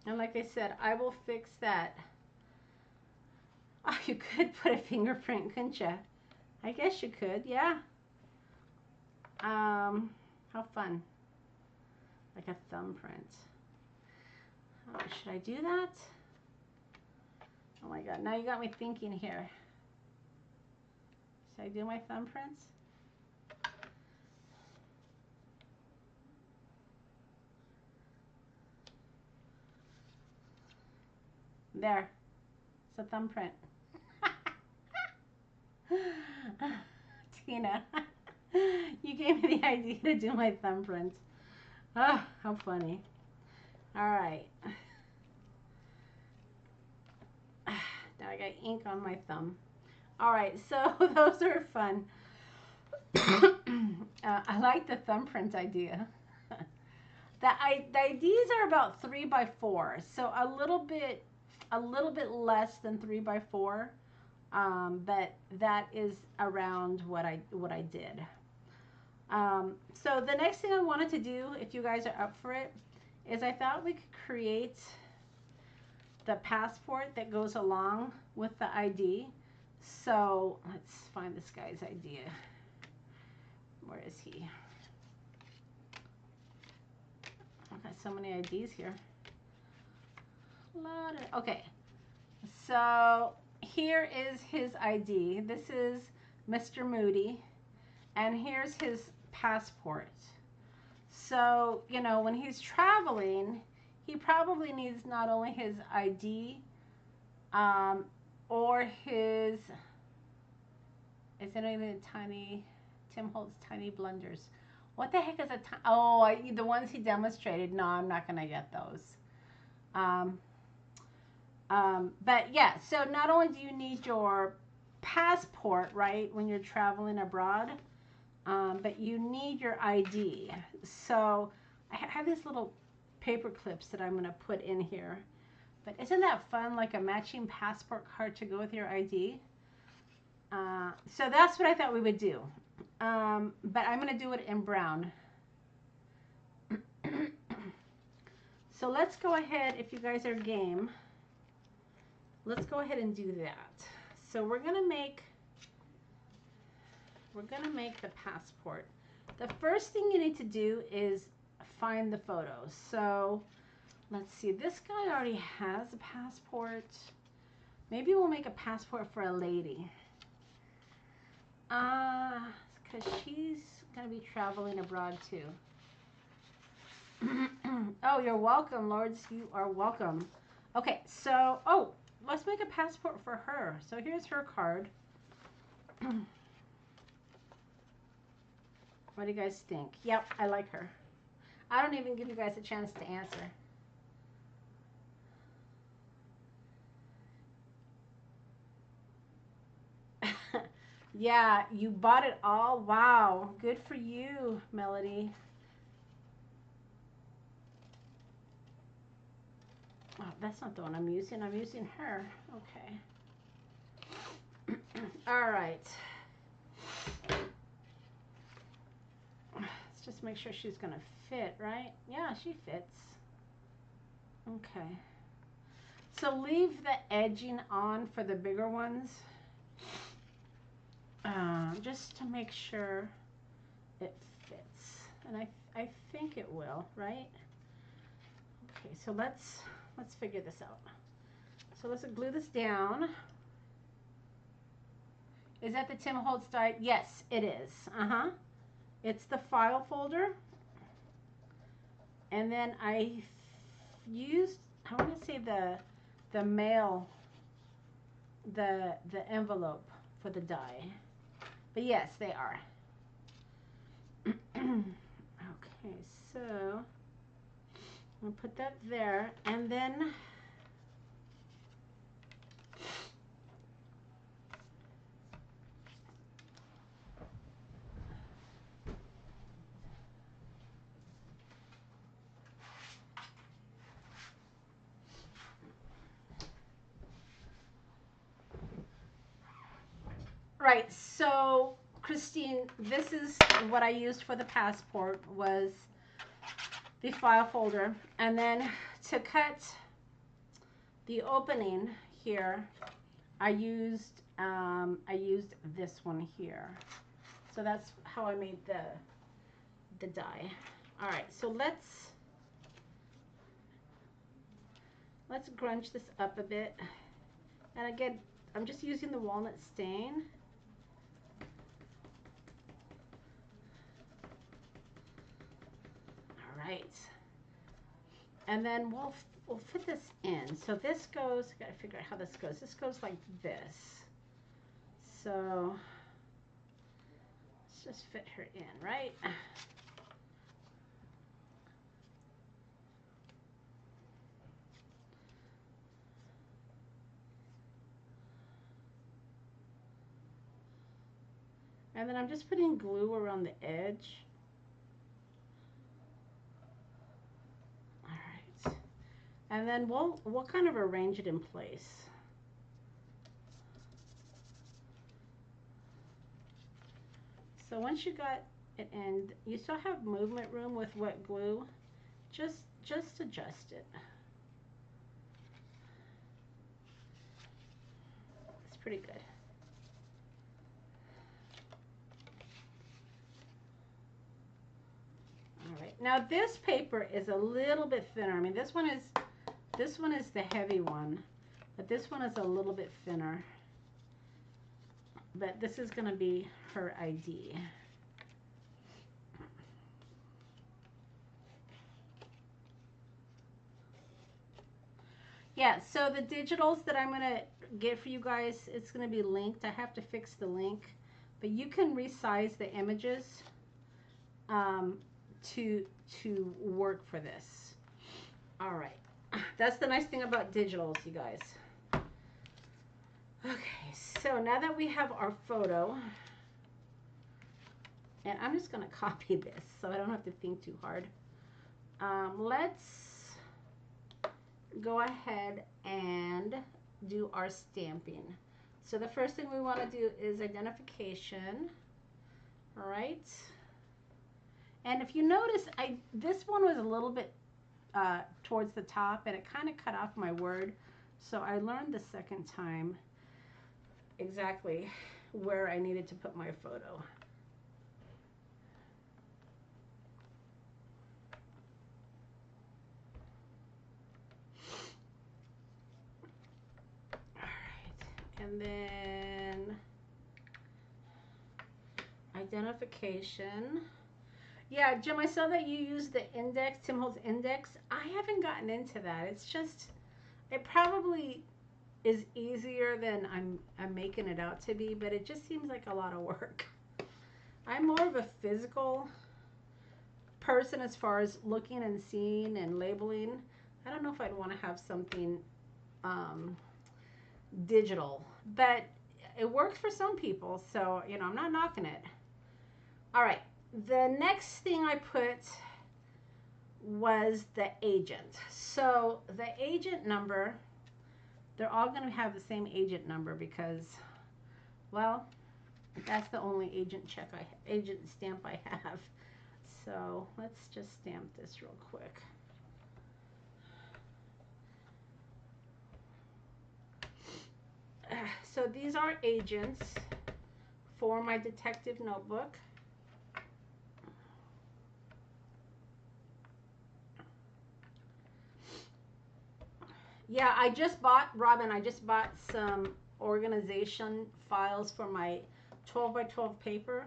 And like I said, I will fix that. Oh, you could put a fingerprint, couldn't you? I guess you could, yeah. How fun. Like a thumbprint. Oh, should I do that? Oh my God, now you got me thinking here. Should I do my thumbprints? There. It's a thumbprint. Tina, you gave me the idea to do my thumbprints. Oh, how funny. All right. Now I got ink on my thumb. All right, so those are fun. I like the thumbprint idea. The IDs are about 3 by 4, so a little bit less than 3 by 4, but that is around what I did. So the next thing I wanted to do, if you guys are up for it, is I thought we could create the passport that goes along with the ID. So let's find this guy's idea. Where is he? I've got so many IDs here. Okay, so here is his ID. This is Mr. Moody, and here's his passport. So, you know, when he's traveling, he probably needs not only his ID, or his, is it even tiny, Tim Holtz Tiny Blenders. What the heck is a tiny, oh, the ones he demonstrated. No, I'm not going to get those. But yeah, so not only do you need your passport, right, when you're traveling abroad, but you need your ID. So I have these little paper clips that I'm going to put in here. But isn't that fun, like a matching passport card to go with your ID? So that's what I thought we would do. But I'm going to do it in brown. So let's go ahead, if you guys are game, let's go ahead and do that. So we're going to make the passport. The first thing you need to do is find the photos. So let's see, this guy already has a passport. Maybe we'll make a passport for a lady. Because she's going to be traveling abroad too. Oh, you're welcome, Lords. You are welcome. Okay, so, oh, let's make a passport for her. So here's her card. What do you guys think? Yep, I like her. I don't even give you guys a chance to answer. Yeah, you bought it all. Wow, good for you, Melody. Oh, that's not the one I'm using. I'm using her. Okay. All right. Let's just make sure she's going to fit, right? Yeah, she fits. Okay. So leave the edging on for the bigger ones. Just to make sure it fits. And I think it will, right? Okay, so let's figure this out. So let's glue this down. Is that the Tim Holtz die? Yes, it is. It's the file folder. And then I used, I want to say the mail, the envelope for the die. But yes, they are. Okay, so I'll put that there, and then right, so Christine, this is what I used for the passport, was the file folder. And then to cut the opening here, I used this one here. So that's how I made the die. All right, so let's grunge this up a bit. And again, I'm just using the walnut stain. Right, and then we'll fit this in. So this goes, I gotta figure out how this goes. This goes like this. So let's just fit her in, right? And then I'm just putting glue around the edge. And then we'll kind of arrange it in place. So once you got it in, you still have movement room with wet glue. Just adjust it. It's pretty good. All right. Now this paper is a little bit thinner. I mean, this one is the heavy one, but this one is a little bit thinner. But this is going to be her ID. Yeah, so the digitals that I'm going to get for you guys, it's going to be linked. I have to fix the link, but you can resize the images to work for this. All right. That's the nice thing about digitals, you guys. Okay, so now that we have our photo, and I'm just going to copy this so I don't have to think too hard. Let's go ahead and do our stamping. So the first thing we want to do is identification. All right. And if you notice, this one was a little bit towards the top, and it kind of cut off my word. So I learned the second time exactly where I needed to put my photo. All right, and then identification. Yeah, Jim, I saw that you used the index, Tim Holtz index. I haven't gotten into that. It's just, it probably is easier than I'm making it out to be, but it just seems like a lot of work. I'm more of a physical person as far as looking and seeing and labeling. I don't know if I'd want to have something digital, but it works for some people, so you know, I'm not knocking it. All right, the next thing I put was the agent. So the agent number, they're all going to have the same agent number because, well, that's the only agent stamp I have. So let's just stamp this real quick. So these are agents for my detective notebook. Yeah, I just bought, Robin, I just bought some organization files for my 12 by 12 paper.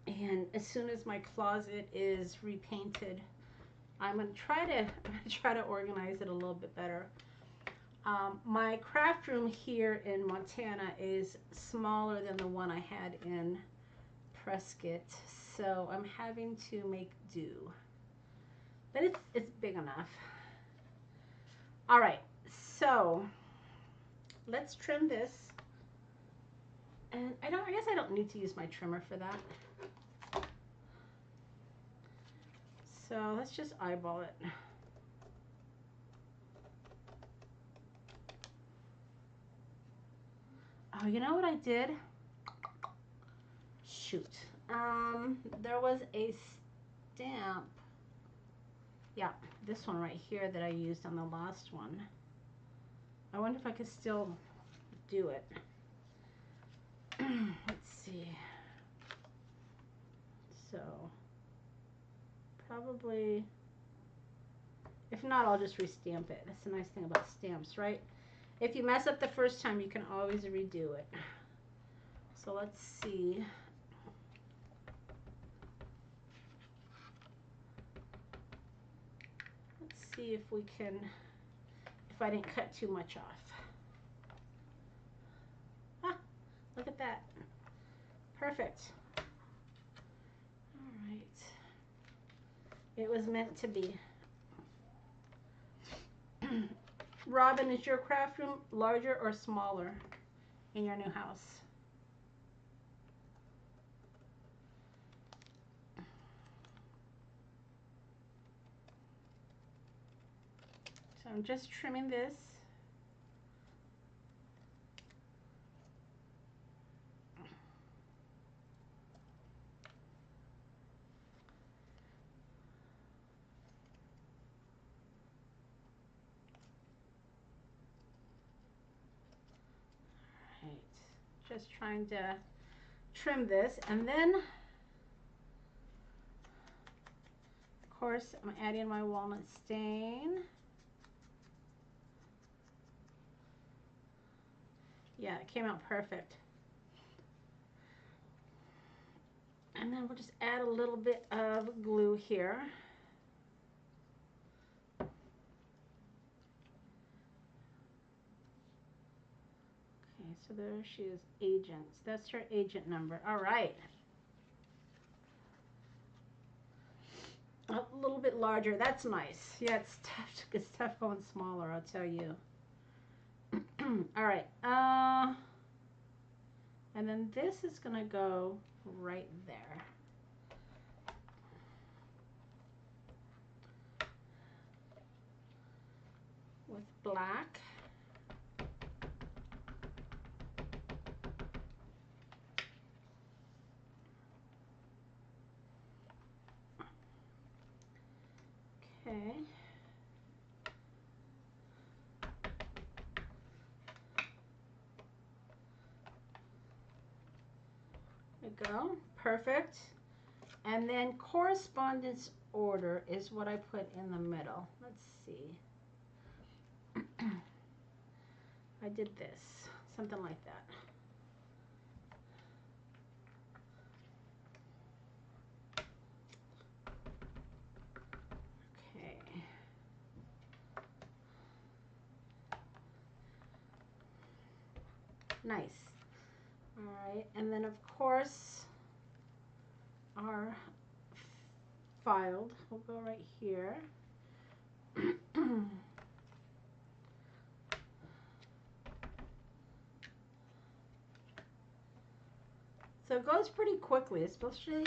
And as soon as my closet is repainted, I'm gonna try to organize it a little bit better. My craft room here in Montana is smaller than the one I had in Prescott, so I'm having to make do. But it's big enough. All right, so let's trim this. And I guess I don't need to use my trimmer for that. So let's just eyeball it. Oh, you know what I did? Shoot. There was a stamp. Yeah, this one right here that I used on the last one. I wonder if I could still do it. Let's see. So, probably, if not, I'll just restamp it. That's the nice thing about stamps, right? If you mess up the first time, you can always redo it. So let's see. Let's see if we can, if I didn't cut too much off. Ah, look at that. Perfect. All right. It was meant to be. Robin, is your craft room larger or smaller in your new house? So I'm just trimming this. Right. Just trying to trim this, and then of course I'm adding my walnut stain. Yeah, it came out perfect. And then we'll just add a little bit of glue here. Okay, so there she is, agents. That's her agent number. All right. A little bit larger. That's nice. Yeah, it's tough going smaller, I'll tell you. All right. And then this is going to go right there. With black. Okay. There we go. Perfect. And then correspondence order is what I put in the middle. Let's see. I did this. Something like that. Okay. Nice. All right. And then, of course, our filed. We'll go right here. So it goes pretty quickly, especially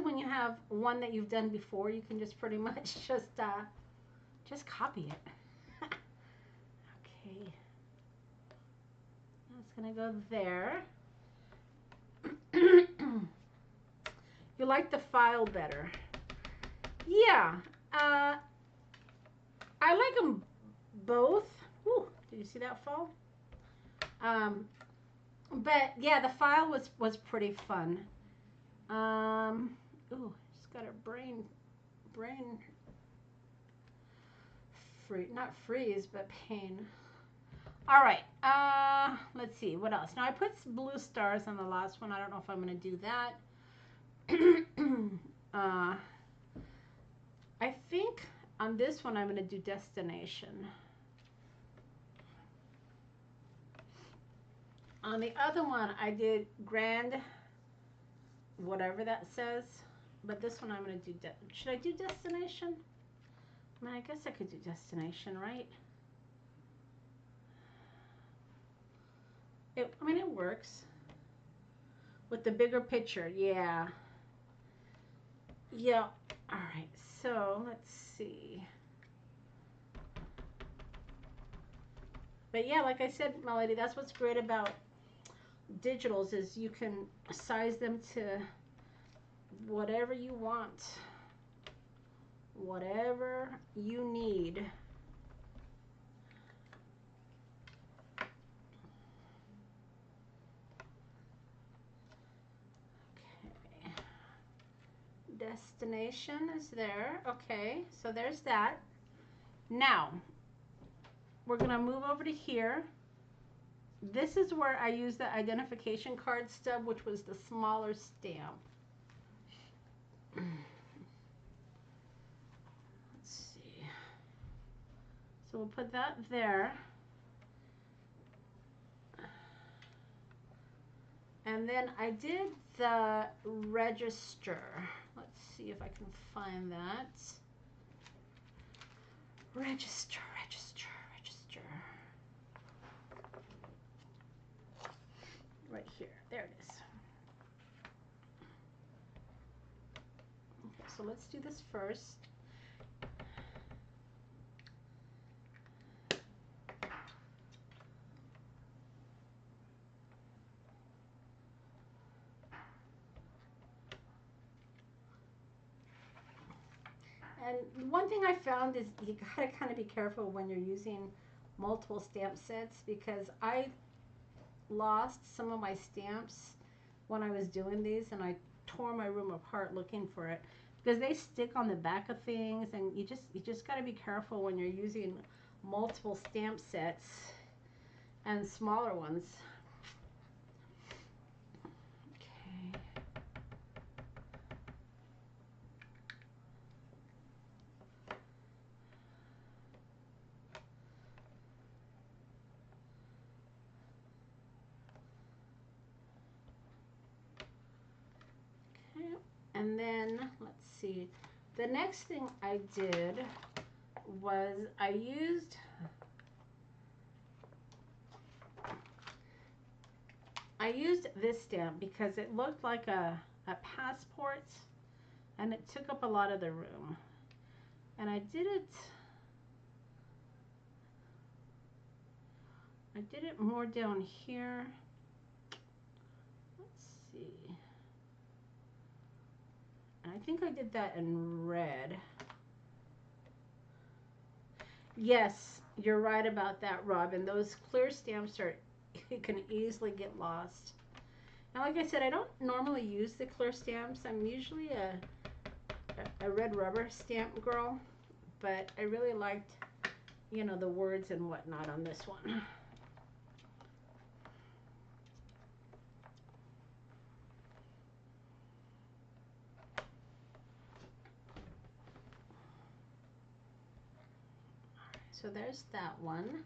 when you have one that you've done before. You can just pretty much just copy it. Okay, that's gonna go there. You like the file better? Yeah, I like them both. Ooh, did you see that fall? But yeah, the file was pretty fun. Ooh, just got a brain not freeze, but pain. All right, let's see, what else? Now I put blue stars on the last one. I don't know if I'm gonna do that. I think on this one I'm gonna do destination. On the other one I did grand, whatever that says, but this one I'm gonna do, should I do destination? I mean, I guess I could do destination, right? I mean, it works. With the bigger picture, yeah. Yeah, all right, so let's see. But yeah, like I said, Melody, that's what's great about digitals is you can size them to whatever you want. Whatever you need. Okay. Destination is there. Okay, so there's that. Now, we're going to move over to here. This is where I use the identification card stub, which was the smaller stamp. So we'll put that there. And then I did the register. Let's see if I can find that. Register, register, register. Right here. There it is. Okay, so let's do this first. And one thing I found is you gotta kind of be careful when you're using multiple stamp sets, because I lost some of my stamps when I was doing these, and I tore my room apart looking for it because they stick on the back of things, and you just got to be careful when you're using multiple stamp sets and smaller ones. Okay. And then, let's see, the next thing I did was I used this stamp because it looked like a passport, and it took up a lot of the room. And I did it more down here. Let's see. And I think I did that in red. Yes, you're right about that, Robin. Those clear stamps can easily get lost. Now, like I said, I don't normally use the clear stamps. I'm usually a red rubber stamp girl, but I really liked, you know, the words and whatnot on this one. So there's that one.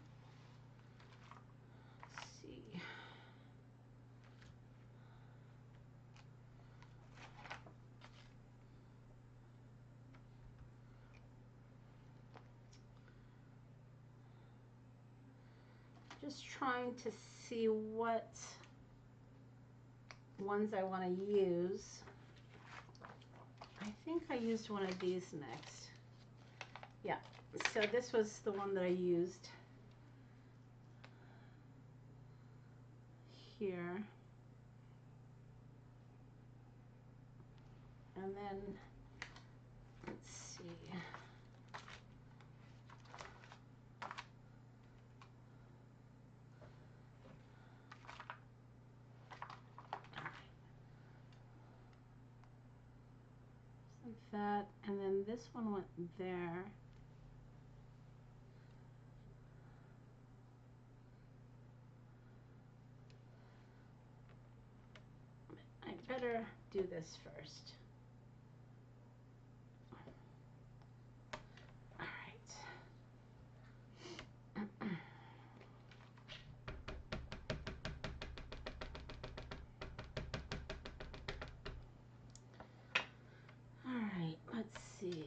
Let's see. Just trying to see what ones I want to use. I think I used one of these next. Yeah, so this was the one that I used here. And then, let's see. Like that, and then this one went there. I better do this first. All right. All right, let's see.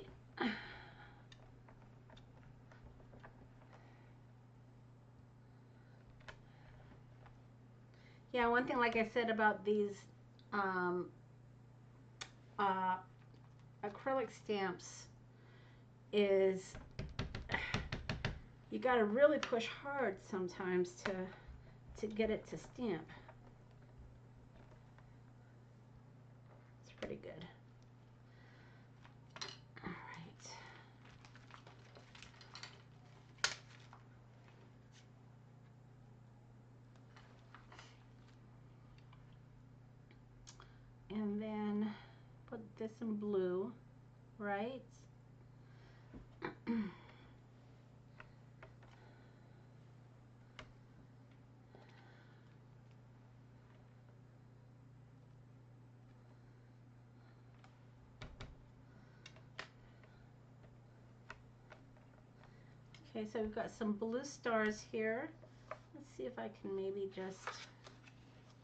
Yeah, one thing, like I said about these acrylic stamps is you got to really push hard sometimes to get it to stamp. It's pretty good. All right. And then put this in blue, right? Okay, so we've got some blue stars here. Let's see if I can maybe just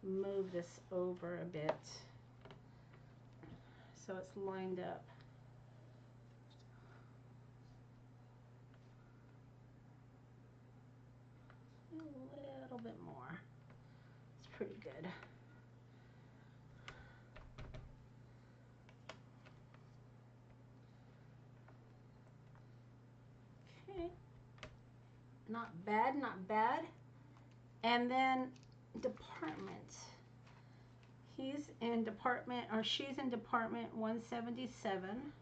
move this over a bit so it's lined up. A little bit more. It's pretty good. Okay. Not bad, not bad. And then department. He's in department, or she's in department 177.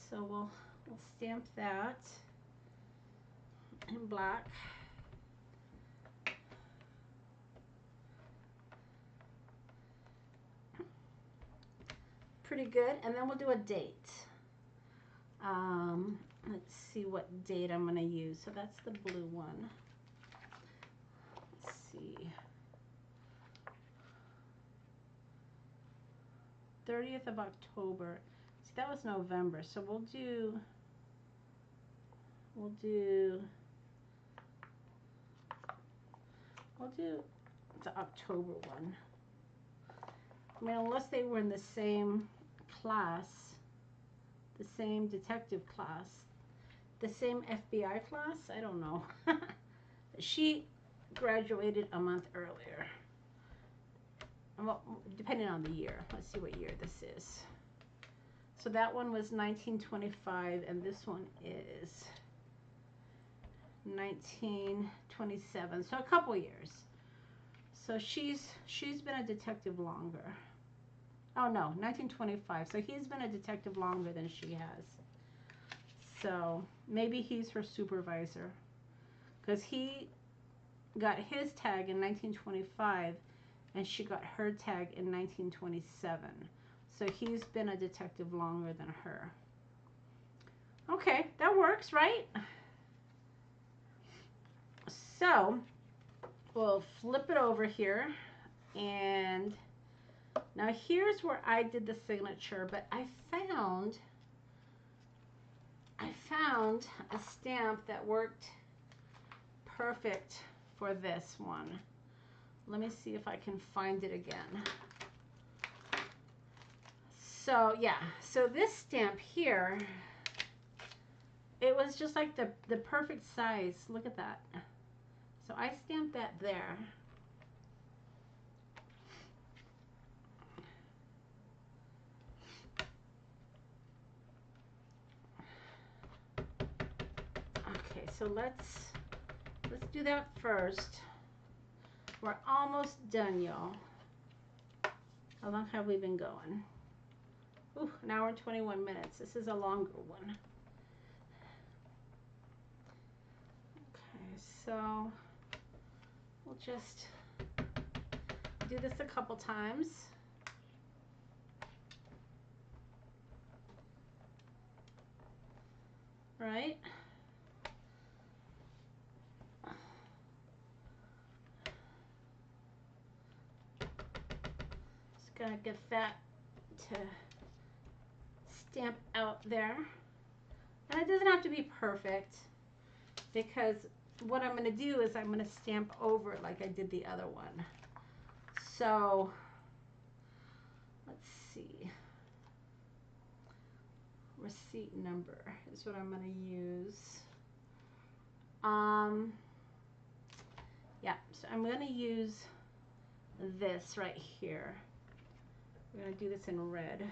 So we'll stamp that in black. Pretty good. And then we'll do a date. Let's see what date I'm going to use. So that's the blue one. Let's see. 30th of October. See, that was November. So we'll do the October one. I mean, unless they were in the same class, the same detective class, the same FBI class, I don't know. She graduated a month earlier. Well, depending on the year. Let's see what year this is. So that one was 1925, and this one is 1927. So a couple years. So she's been a detective longer. Oh no, 1925. So he's been a detective longer than she has. So maybe he's her supervisor, because he got his tag in 1925 and she got her tag in 1927. So he's been a detective longer than her. Okay, that works, right? So we'll flip it over here, and now here's where I did the signature, but I found a stamp that worked perfect for this one. Let me see if I can find it again. So yeah, so this stamp here, it was just like the perfect size. Look at that. So I stamped that there. Okay, so let's do that first. We're almost done, y'all. How long have we been going? Ooh, an hour and 21 minutes. This is a longer one. Okay, so we'll just do this a couple times. Right? Just gonna get that to stamp out there. And it doesn't have to be perfect, because what I'm going to do is I'm going to stamp over it like I did the other one. So let's see. Receipt number is what I'm going to use. Yeah, so I'm going to use this right here. We're going to do this in red.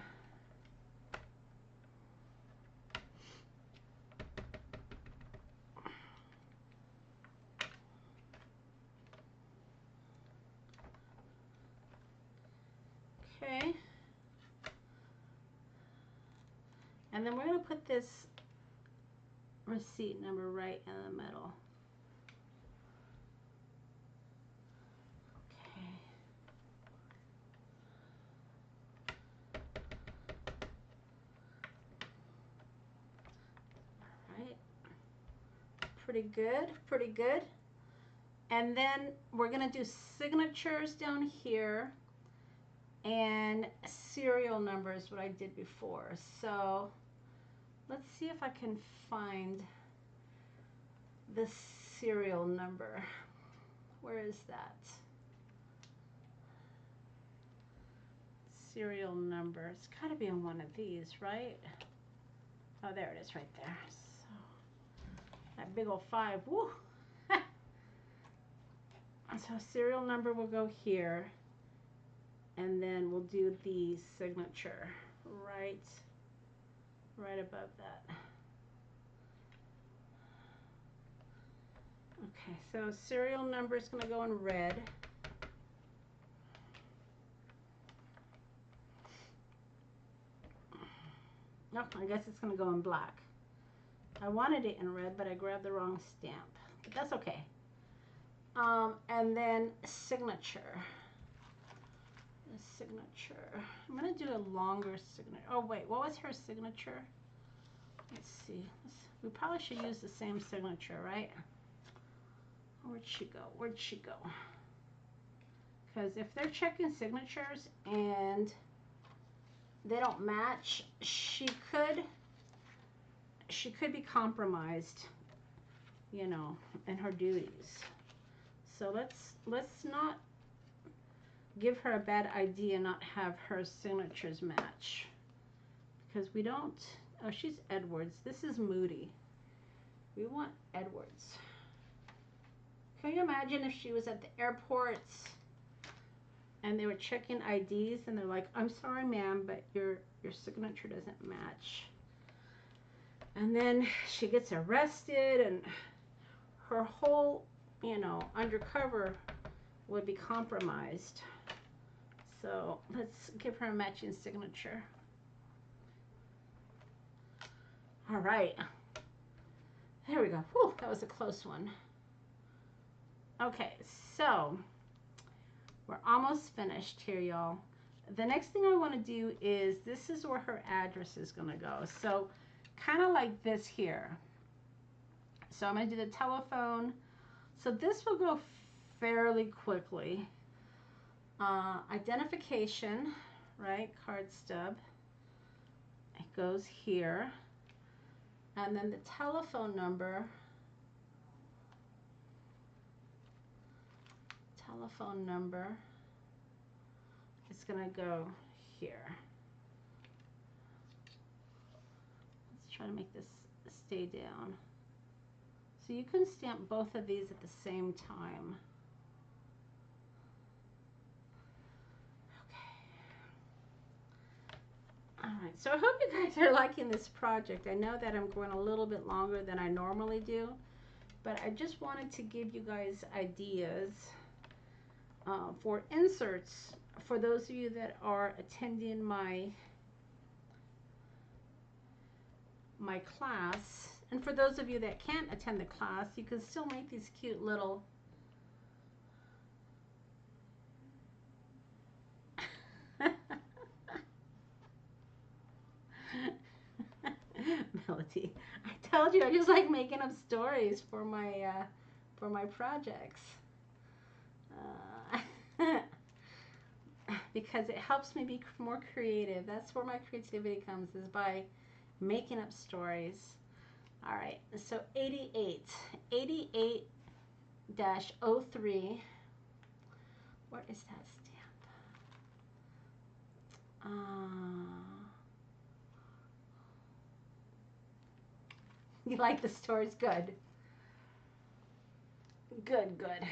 Okay. And then we're going to put this receipt number right in the middle. Okay. All right. Pretty good, pretty good. And then we're going to do signatures down here and serial numbers, what I did before. So let's see if I can find the serial number. Where is that? Serial number. It's got to be in one of these, right? Oh, there it is right there. So that big old 5. Woo! So serial number will go here. And then we'll do the signature right above that. Okay, so serial number is going to go in red. No, I guess it's going to go in black. I wanted it in red, but I grabbed the wrong stamp. But that's okay. And then signature. Signature. I'm going to do a longer signature. Oh, wait. What was her signature? Let's see. We probably should use the same signature, right? Where'd she go? Where'd she go? Because if they're checking signatures and they don't match, she could be compromised, you know, in her duties. So let's not give her a bad idea, not have her signatures match, because we don't. Oh, she's Edwards. This is Moody. We want Edwards. Can you imagine if she was at the airports and they were checking IDs and they're like, I'm sorry, ma'am, but your signature doesn't match. And then she gets arrested and her whole, you know, undercover would be compromised. So let's give her a matching signature. All right. There we go. Whew, that was a close one. Okay, so we're almost finished here, y'all. The next thing I want to do is, this is where her address is going to go. So kind of like this here. So I'm going to do the telephone. So this will go fairly quickly. Identification, right? Card stub. It goes here. And then the telephone number. Telephone number is going to go here. Let's try to make this stay down. So you can stamp both of these at the same time. Alright, so I hope you guys are liking this project. I know that I'm going a little bit longer than I normally do, but I just wanted to give you guys ideas for inserts for those of you that are attending my class. And for those of you that can't attend the class, you can still make these cute little Melody, I told you I just like making up stories for my projects, because it helps me be more creative. That's where my creativity comes, is by making up stories. All right, so 88-03. What is that stamp? You like the stories? Good. Good, good.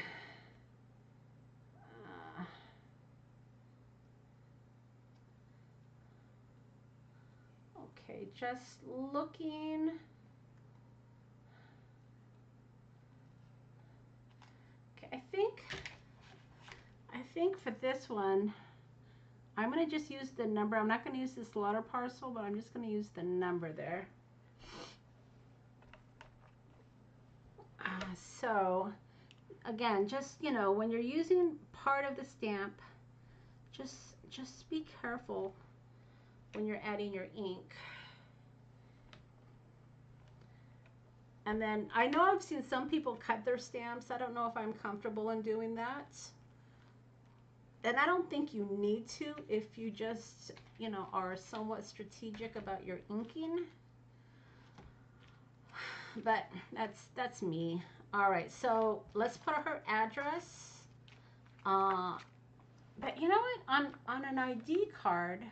Okay, just looking. Okay, I think for this one, I'm going to just use the number. I'm not going to use this letter parcel, but I'm just going to use the number there. So again, just, you know, when you're using part of the stamp, just be careful when you're adding your ink. And then I know I've seen some people cut their stamps. I don't know if I'm comfortable in doing that. And I don't think you need to if you just, you know, are somewhat strategic about your inking. But that's me. All right, so let's put her address. But you know what? On an ID card,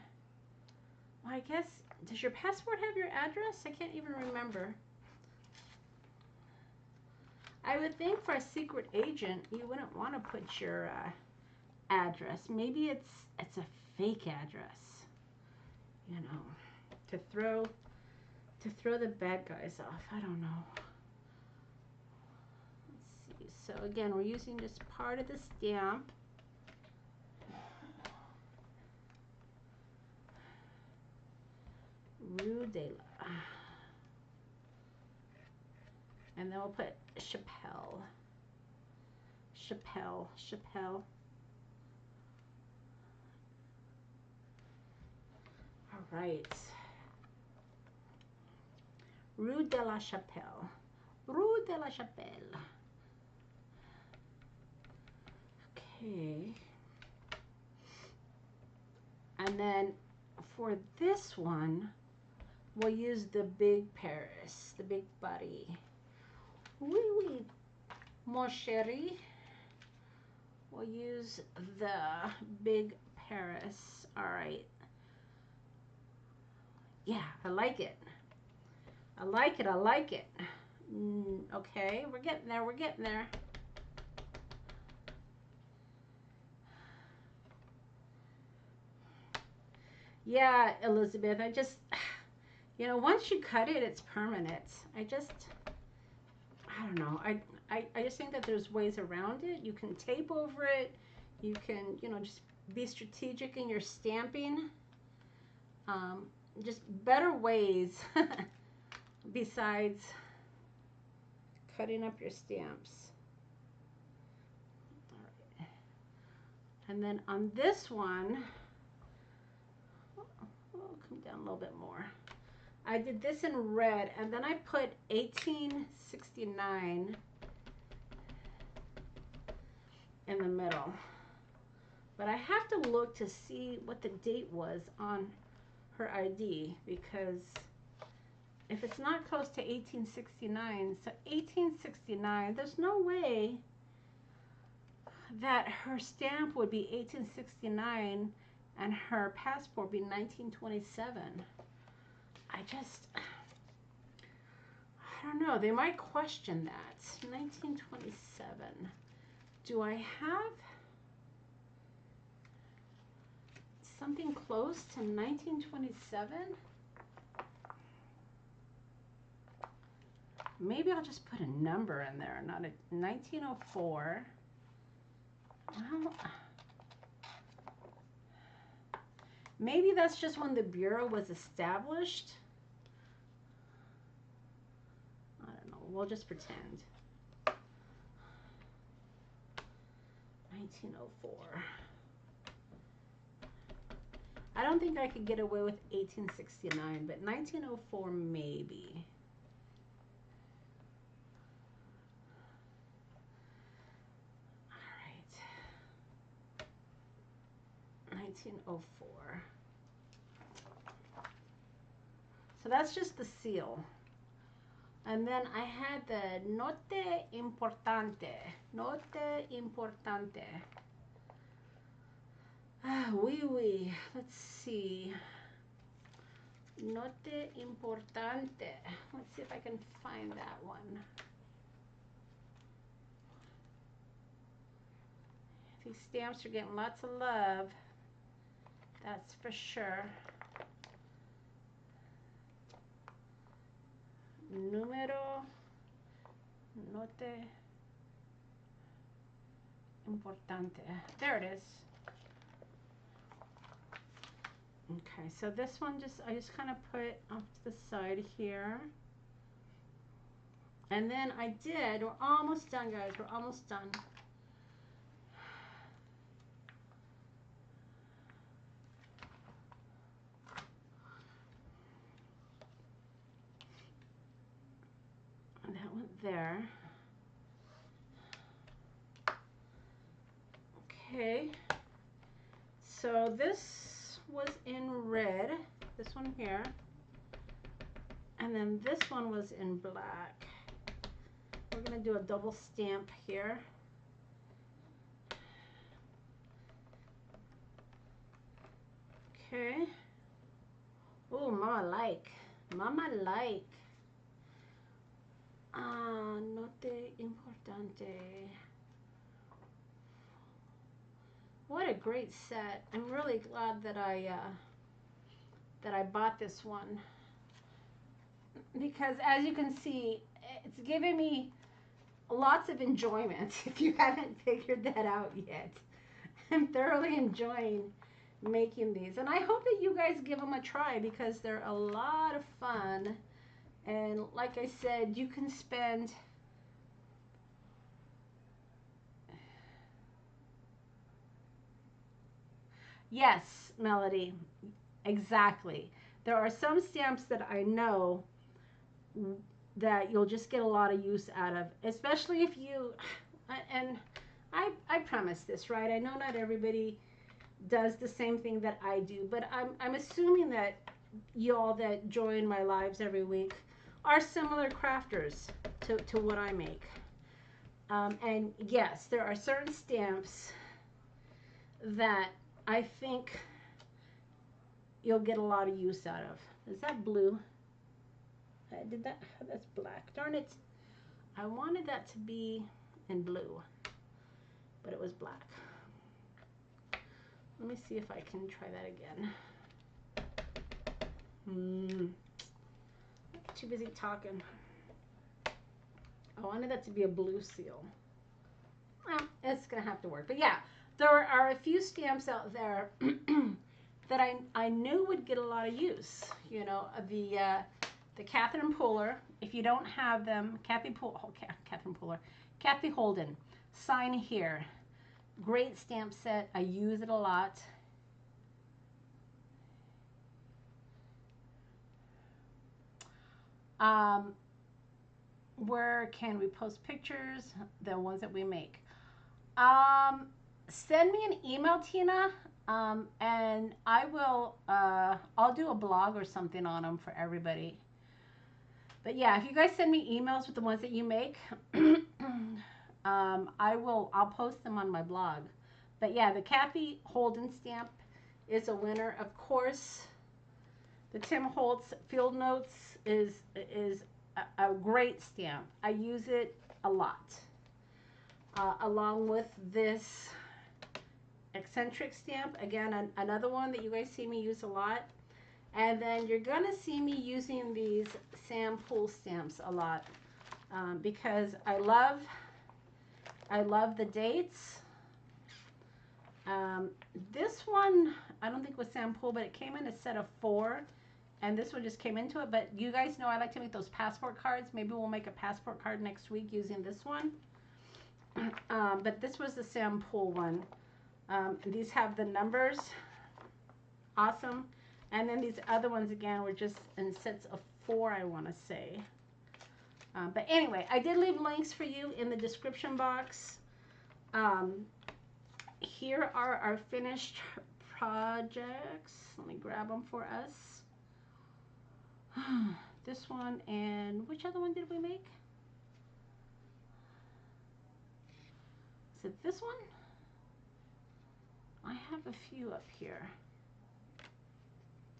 well, I guess, does your passport have your address? I can't even remember. I would think for a secret agent, you wouldn't want to put your address. Maybe it's a fake address, you know, to throw the bad guys off. I don't know. Let's see. So again, we're using just part of the stamp. Rue de la. And then we'll put Chappelle. Chappelle. Chappelle. All right. Rue de la Chapelle. Rue de la Chapelle. Okay. And then for this one, we'll use the big Paris, the big buddy. Oui, oui, mon chéri. We'll use the big Paris. All right. Yeah, I like it. I like it. I like it. Okay, we're getting there. We're getting there. Yeah, Elizabeth, I just, you know, once you cut it, it's permanent. I don't know. I just think that there's ways around it. You can tape over it. You can, you know, just be strategic in your stamping. Just better ways besides cutting up your stamps. All right. And then on this one, we'll come down a little bit more. I did this in red, and then I put 1869 in the middle. But I have to look to see what the date was on her ID, because if it's not close to 1869, so 1869, there's no way that her stamp would be 1869 and her passport be 1927. I don't know. They might question that. 1927. Do I have something close to 1927? Maybe I'll just put a number in there, not a 1904. Well, maybe that's just when the Bureau was established. I don't know. We'll just pretend. 1904. I don't think I could get away with 1869, but 1904 maybe. All right. 1904. So that's just the seal. And then I had the note importante. Note importante. Ah, oui. Let's see. Note importante. Let's see if I can find that one. These stamps are getting lots of love. That's for sure. Número, note importante. There it is. Okay, so this one I just kind of put off to the side here. And then we're almost done, guys. We're almost done. That went there. Okay. So this was in red. This one here. And then this one was in black. We're going to do a double stamp here. Okay. Oh, Mama like. Mama like. Note importante. What a great set. I'm really glad that I bought this one, because as you can see, it's giving me lots of enjoyment. If you haven't figured that out yet, I'm thoroughly enjoying making these, and I hope that you guys give them a try, because they're a lot of fun. And like I said, you can spend yes, Melody, exactly. There are some stamps that I know that you'll just get a lot of use out of, especially if you, and I premise this, right? I know not everybody does the same thing that I do, but I'm assuming that y'all that join my lives every week are similar crafters to what I make. And yes, there are certain stamps that I think you'll get a lot of use out of. Is that blue? Did that? That's black. Darn it. I wanted that to be in blue, but it was black. Let me see if I can try that again. Too busy talking. I wanted that to be a blue seal. Well, it's going to have to work. But yeah, there are a few stamps out there that I knew would get a lot of use. You know, the Catherine Pooler. If you don't have them, Kathy Holden, sign here. Great stamp set. I use it a lot. Where can we post pictures? The ones that we make. Send me an email, Tina, and I will. I'll do a blog or something on them for everybody. But yeah, if you guys send me emails with the ones that you make, I'll post them on my blog. But yeah, the Kathy Holden stamp is a winner. Of course, the Tim Holtz Field Notes is a great stamp. I use it a lot. Along with this eccentric stamp. Again, another one that you guys see me use a lot. And then you're going to see me using these Sam Pool stamps a lot because I love the dates. This one, I don't think was Sam Pool, but it came in a set of 4. And this one just came into it. But you guys know I like to make those passport cards. Maybe we'll make a passport card next week using this one. But this was the Sam Pool one. These have the numbers. Awesome. And then these other ones, again, were just in sets of 4, I want to say. But anyway, I did leave links for you in the description box. Here are our finished projects. Let me grab them for us. This one, and which other one did we make? Is it this one? I have a few up here.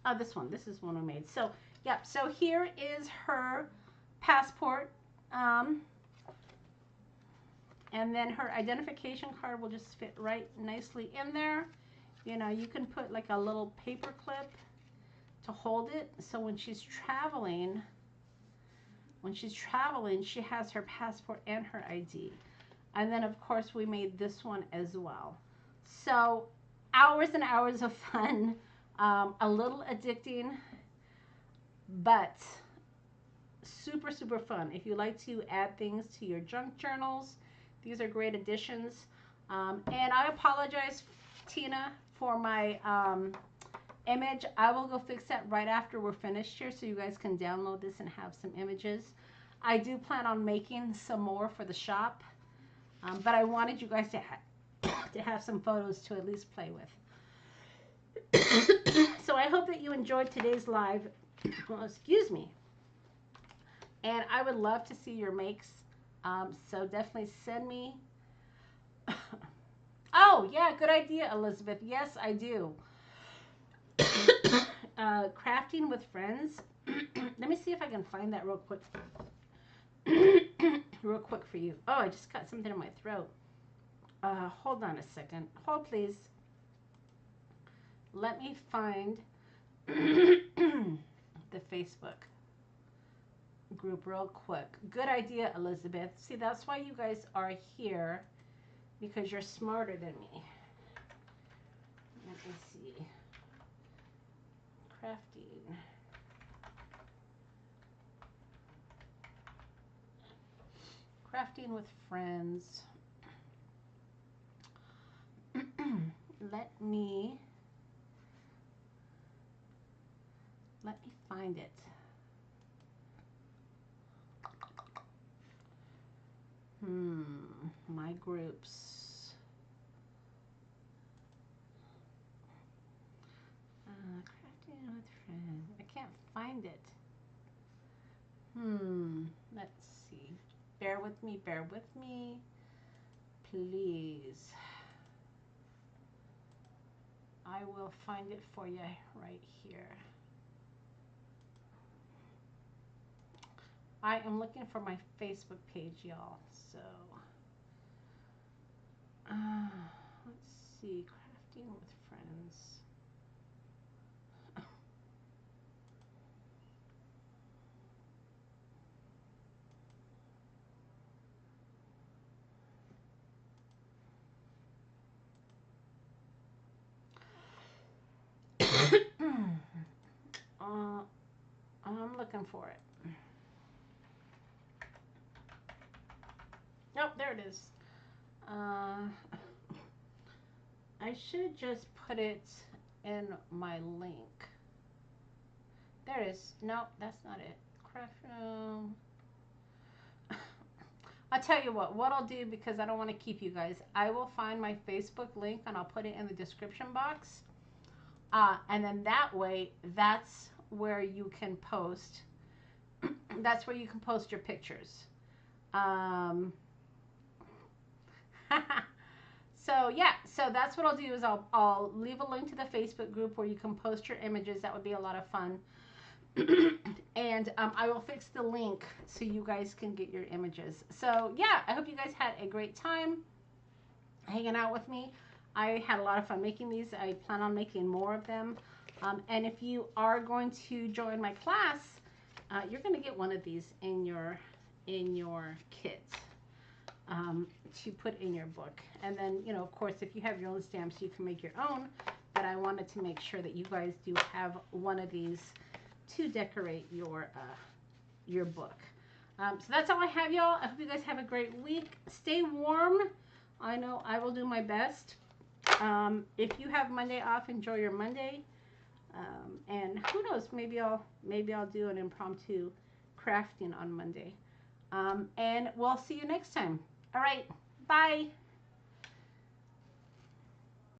Oh, this one. This is one I made. So, yep. So here is her passport. And then her identification card will just fit right nicely in there. You know, you can put like a little paper clip to hold it. So when she's traveling, she has her passport and her ID. And then, of course, we made this one as well. So hours and hours of fun. A little addicting, but super, super fun. If you like to add things to your junk journals, these are great additions. And I apologize, Tina, for my image. I will go fix that right after we're finished here so you guys can download this and have some images. I do plan on making some more for the shop, but I wanted you guys to have some photos to at least play with. So I hope that you enjoyed today's live. Well, excuse me. And I would love to see your makes. So definitely send me. Oh, yeah, good idea, Elizabeth. Yes, I do. Crafting with friends. Let me see if I can find that real quick. Real quick for you. Oh, I just got something in my throat. Hold on a second. Hold, please. Let me find the Facebook group real quick. Good idea, Elizabeth. See, that's why you guys are here, because you're smarter than me. Let me see. Crafting. Crafting with friends. Let me find it. My groups. Crafting with friends. I can't find it. Let's see. Bear with me, please. I will find it for you right here. I am looking for my Facebook page, y'all. So, let's see. Crafting with friends. I'm looking for it. Nope, there it is. I should just put it in my link. There it is. Nope, that's not it. Craft room. I'll tell you what I'll do, because I don't want to keep you guys. I will find my Facebook link and I'll put it in the description box. And then that way, that's where you can post. That's where you can post your pictures. So yeah, so that's what I'll do is I'll leave a link to the Facebook group where you can post your images. That would be a lot of fun. And I will fix the link so you guys can get your images. So yeah, I hope you guys had a great time hanging out with me. I had a lot of fun making these. I plan on making more of them. And if you are going to join my class, you're going to get one of these in your kit to put in your book. And then, you know, of course, if you have your own stamps, you can make your own. But I wanted to make sure that you guys do have one of these to decorate your book. So that's all I have, y'all. I hope you guys have a great week. Stay warm. I know I will do my best. If you have Monday off, enjoy your Monday. And who knows, maybe I'll do an impromptu crafting on Monday. And we'll see you next time. All right, bye.